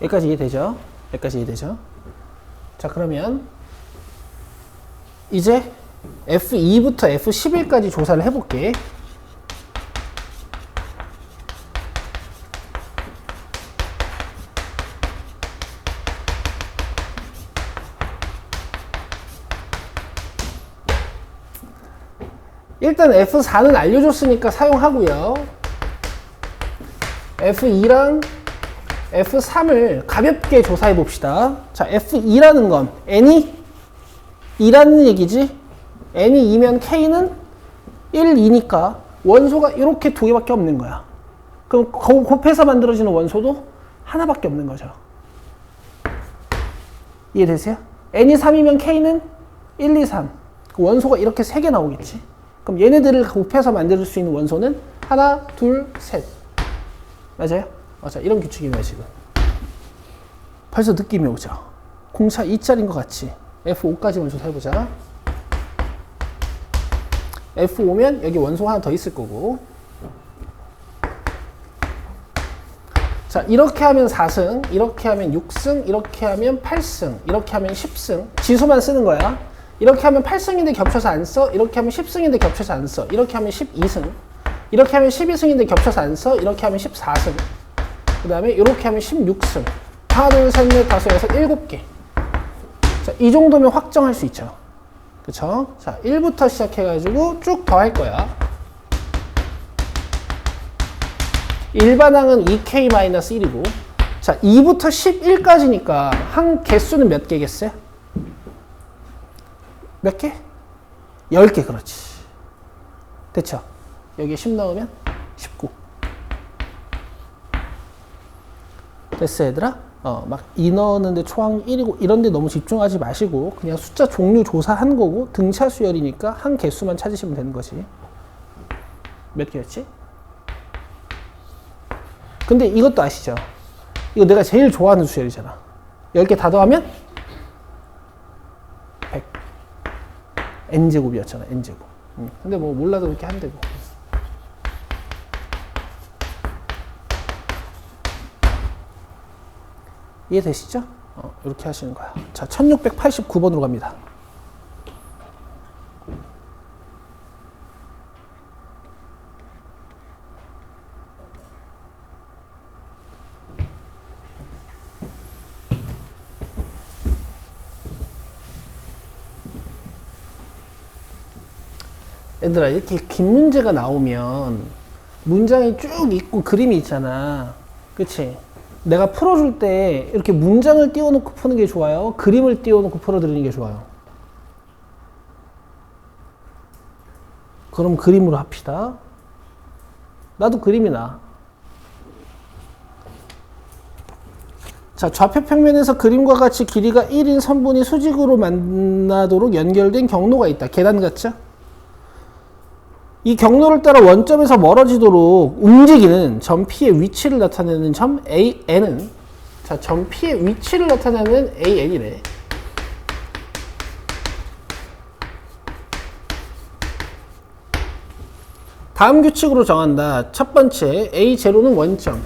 여기까지 이해되죠? 여기까지 이해되죠? 자, 그러면 이제 F2부터 F11까지 조사를 해볼게. 일단 F4는 알려줬으니까 사용하고요. F2랑 F3을 가볍게 조사해 봅시다. 자, F2라는 건 n이 2라는 얘기지. n이 2면 k는 1, 2니까 원소가 이렇게 2개밖에 없는 거야. 그럼 곱해서 만들어지는 원소도 하나밖에 없는 거죠. 이해되세요? n이 3이면 k는 1, 2, 3. 그 원소가 이렇게 3개 나오겠지. 그럼 얘네들을 곱해서 만들 수 있는 원소는 하나, 둘, 셋. 맞아요? 자, 이런 규칙이네요, 지금. 벌써 느낌이 오죠? 공차 2짜리인 것 같이. F5까지만 조사해보자. F5면 여기 원소 하나 더 있을 거고. 자, 이렇게 하면 4승, 이렇게 하면 6승, 이렇게 하면 8승, 이렇게 하면 10승. 지수만 쓰는 거야. 이렇게 하면 8승인데 겹쳐서 안 써. 이렇게 하면 10승인데 겹쳐서 안 써. 이렇게 하면 12승. 이렇게 하면 12승인데 겹쳐서 안 써. 이렇게 하면 14승. 그 다음에 이렇게 하면 16승. 하나, 둘, 셋, 넷, 다섯, 여섯, 7개. 자, 이 정도면 확정할 수 있죠. 그쵸? 자, 1부터 시작해가지고 쭉 더 할 거야. 일반항은 2k-1이고, 자, 2부터 11까지니까 한 개수는 몇 개겠어요? 몇 개? 10개, 그렇지. 됐죠? 여기에 10 넣으면 19. 됐어, 얘들아? 막 2 넣었는데 초항 1이고 이런데 너무 집중하지 마시고 그냥 숫자 종류 조사한 거고 등차 수열이니까 한 개수만 찾으시면 되는 거지. 몇 개였지? 근데 이것도 아시죠? 이거 내가 제일 좋아하는 수열이잖아. 10개 다 더하면 100. n제곱이었잖아, n제곱. 근데 뭐 몰라도 그렇게 하면 되고. 이해되시죠? 이렇게 하시는 거야. 자, 1689번으로 갑니다. 얘들아, 이렇게 긴 문제가 나오면 문장이 쭉 있고 그림이 있잖아. 그치? 내가 풀어줄 때 이렇게 문장을 띄워놓고 푸는 게 좋아요? 그림을 띄워놓고 풀어드리는 게 좋아요? 그럼 그림으로 합시다. 나도 그림이 나. 자, 좌표 평면에서 그림과 같이 길이가 1인 선분이 수직으로 만나도록 연결된 경로가 있다. 계단 같죠? 이 경로를 따라 원점에서 멀어지도록 움직이는 점 P의 위치를 나타내는 점 AN은, 자, 점 P의 위치를 나타내는 AN이래. 다음 규칙으로 정한다. 첫 번째, A0는 원점.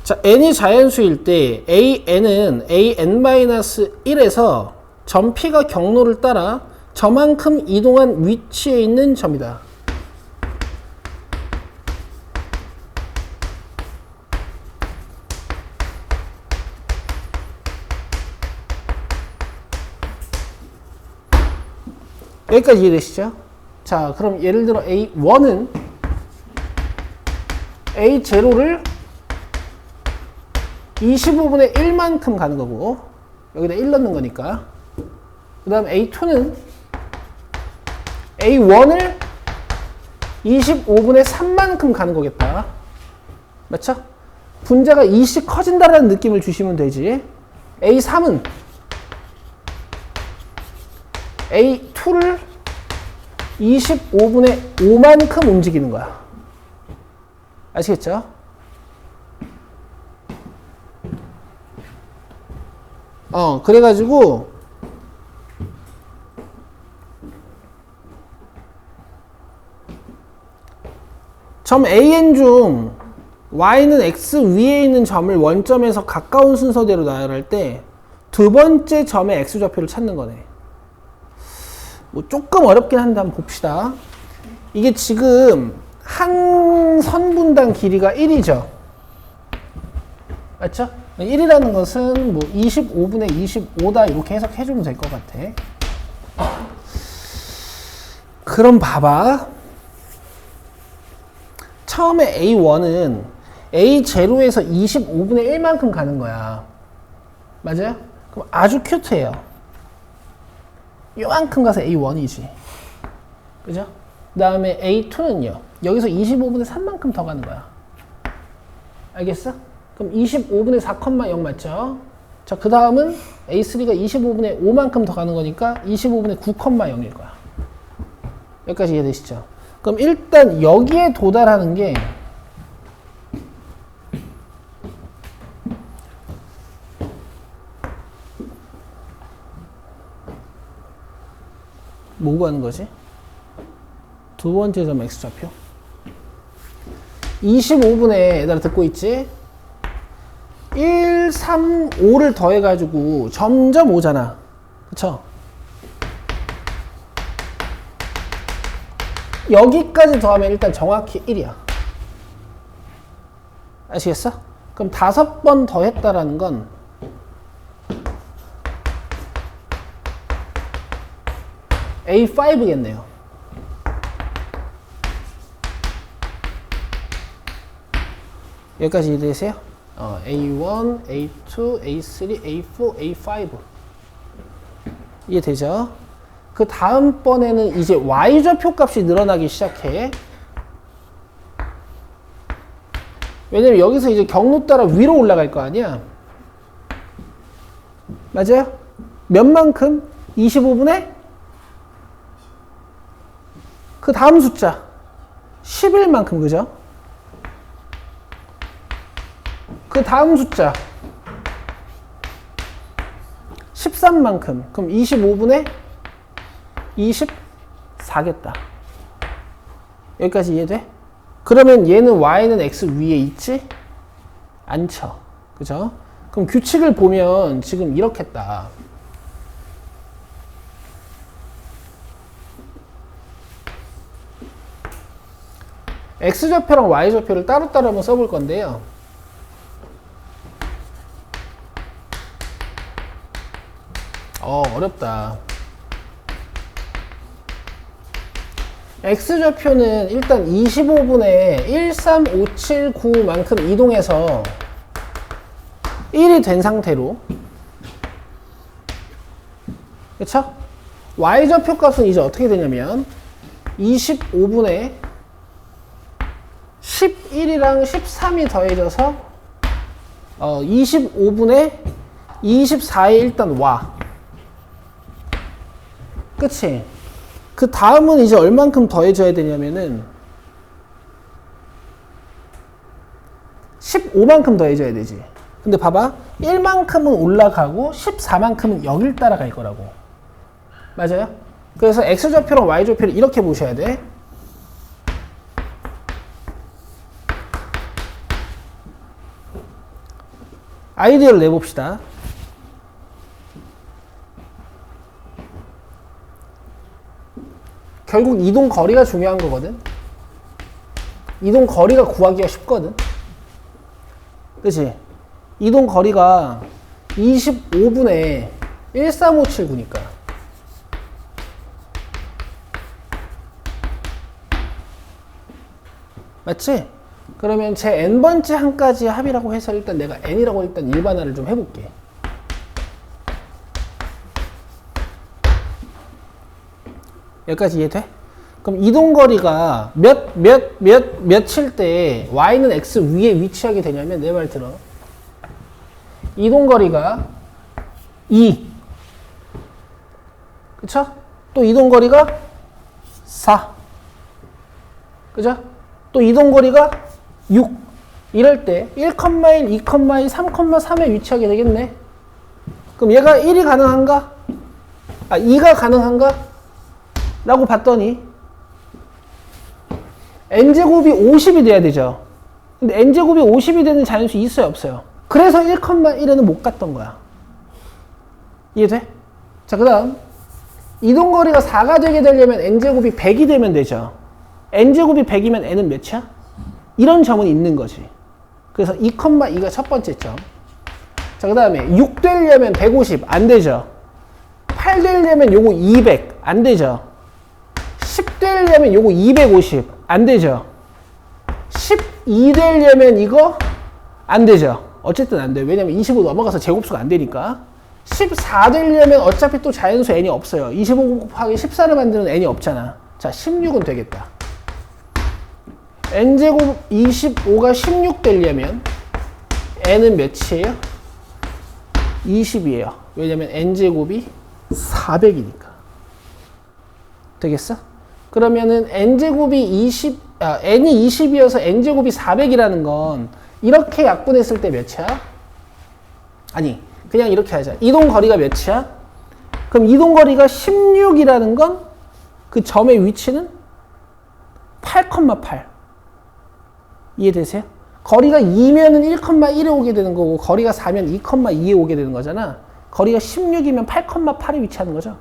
자, n이 자연수일 때 AN은 AN-1에서 점 P가 경로를 따라 저만큼 이동한 위치에 있는 점이다. 여기까지 이해되시죠? 자, 그럼 예를 들어 A1은 A0를 25분의 1만큼 가는 거고, 여기다 1 넣는 거니까. 그 다음 A2는 A1을 25분의 3만큼 가는 거겠다. 맞죠? 분자가 2씩 커진다라는 느낌을 주시면 되지. A3은 A2를 25분의 5만큼 움직이는 거야. 아시겠죠? 그래가지고 점 AN 중 Y는 X 위에 있는 점을 원점에서 가까운 순서대로 나열할 때 두 번째 점의 X좌표를 찾는 거네. 뭐 조금 어렵긴 한데 한번 봅시다. 이게 지금 한 선분당 길이가 1이죠. 맞죠? 1이라는 것은 뭐 25분의 25다 이렇게 해석해주면 될 것 같아. 그럼 봐봐. 처음에 A1은 A0에서 25분의 1만큼 가는 거야. 맞아요? 그럼 아주 큐트해요. 요만큼 가서 A1이지. 그죠? 그 다음에 A2는요. 여기서 25분의 3만큼 더 가는 거야. 알겠어? 그럼 25분의 4,0 맞죠? 자, 그 다음은 A3가 25분의 5만큼 더 가는 거니까 25분의 9,0일 거야. 여기까지 이해되시죠? 그럼 일단 여기에 도달하는 게 뭐고 하는 거지? 두 번째 점 X좌표 25분에 얘들아 듣고 있지? 1, 3, 5를 더해가지고 점점 오잖아. 그쵸? 여기까지 더하면 일단 정확히 1이야. 아시겠어? 그럼 5번 더했다라는 건 A5겠네요. 여기까지 이해되세요? A1, A2, A3, A4, A5 이해되죠? 그 다음번에는 이제 Y좌표 값이 늘어나기 시작해. 왜냐면 여기서 이제 경로 따라 위로 올라갈 거 아니야? 맞아요? 몇만큼? 25분의? 그 다음 숫자 11만큼, 그죠? 그 다음 숫자 13만큼. 그럼 25분의 24겠다. 여기까지 이해돼? 그러면 얘는 Y는 X 위에 있지? 않죠. 그죠? 그럼 규칙을 보면 지금 이렇겠다. X좌표랑 Y좌표를 따로따로 한번 써볼 건데요. 어렵다. X좌표는 일단 25분의 13579만큼 이동해서 1이 된 상태로, 그쵸? Y좌표 값은 이제 어떻게 되냐면 25분의 11이랑 13이 더해져서 25분의 24에 일단 와. 그치? 그 다음은 이제 얼만큼 더해져야 되냐면은 15만큼 더해져야 되지. 근데 봐봐. 1만큼은 올라가고 14만큼은 여길 따라갈 거라고. 맞아요? 그래서 X좌표랑 Y좌표를 이렇게 보셔야 돼. 아이디어를 내봅시다. 결국 이동 거리가 중요한 거거든. 이동 거리가 구하기가 쉽거든. 그치? 이동 거리가 25분의 13579니까 맞지? 그러면 제 n번째 항까지 합이라고 해서 일단 내가 n이라고 일단 일반화를 좀 해볼게. 여기까지 이해돼? 그럼 이동거리가 몇일 때 y는 x 위에 위치하게 되냐면 내 말 들어. 이동거리가 2. 그쵸? 또 이동거리가 4. 그죠? 또 이동거리가 6. 이럴 때 1,1, 2,2, 3,3에 위치하게 되겠네. 그럼 얘가 1이 가능한가? 2가 가능한가? 라고 봤더니 n제곱이 50이 돼야 되죠. 근데 n제곱이 50이 되는 자연수 있어요, 없어요? 그래서 1,1에는 못 갔던 거야. 이해돼? 자, 그 다음 이동거리가 4가 되게 되려면 n제곱이 100이 되면 되죠. n제곱이 100이면 n은 몇이야? 이런 점은 있는 거지. 그래서 2,2가 첫 번째 점. 자, 그 다음에 6 되려면 150 안 되죠. 8 되려면 요거 200 안 되죠. 10 되려면 요거 250 안 되죠. 12 되려면 이거 안 되죠. 어쨌든 안 돼요. 왜냐면 25 넘어가서 제곱수가 안 되니까. 14 되려면 어차피 또 자연수 n이 없어요. 25 곱하기 14를 만드는 n이 없잖아. 자, 16은 되겠다. n제곱 25가 16 되려면 n은 몇이에요? 20이에요. 왜냐면 n제곱이 400이니까. 되겠어? 그러면은 n제곱이 n이 20이어서 n제곱이 400이라는 건 이렇게 약분했을 때 몇이야? 아니, 그냥 이렇게 하자. 이동거리가 몇이야? 그럼 이동거리가 16이라는 건 그 점의 위치는 8,8. 이해되세요? 거리가 2면은 1,1에 오게 되는 거고 거리가 4면 2,2에 오게 되는 거잖아. 거리가 16이면 8,8에 위치하는 거죠.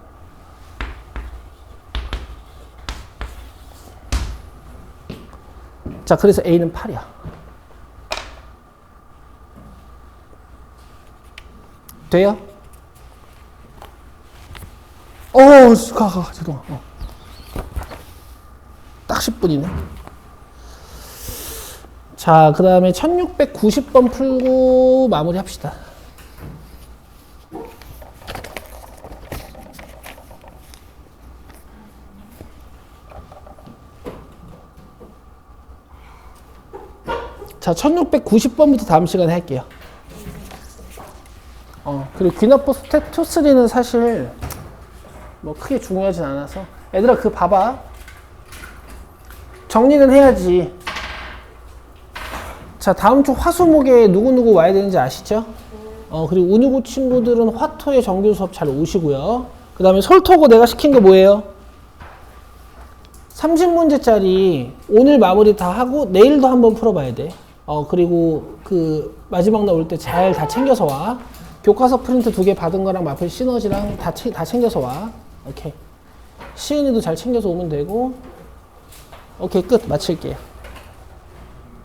자, 그래서 A는 8이야. 돼요? 잠깐만. 딱 10분이네. 자, 그 다음에 1690번 풀고 마무리 합시다. 자, 1690번부터 다음 시간에 할게요. 그리고 귀납보 스텝 2, 3는 사실 뭐 크게 중요하진 않아서. 얘들아, 그거 봐봐. 정리는 해야지. 자, 다음 주 화수목에 누구누구 와야 되는지 아시죠? 그리고 운유고 친구들은 화토의 정규 수업 잘 오시고요. 그 다음에 솔토고 내가 시킨 게 뭐예요? 30문제짜리 오늘 마무리 다 하고 내일도 한번 풀어봐야 돼. 그리고 그 마지막 날 올 때 잘 다 챙겨서 와. 교과서 프린트 2개 받은 거랑 마플 시너지랑 다 챙겨서 와. 오케이. 시은이도 잘 챙겨서 오면 되고. 오케이, 끝. 마칠게요.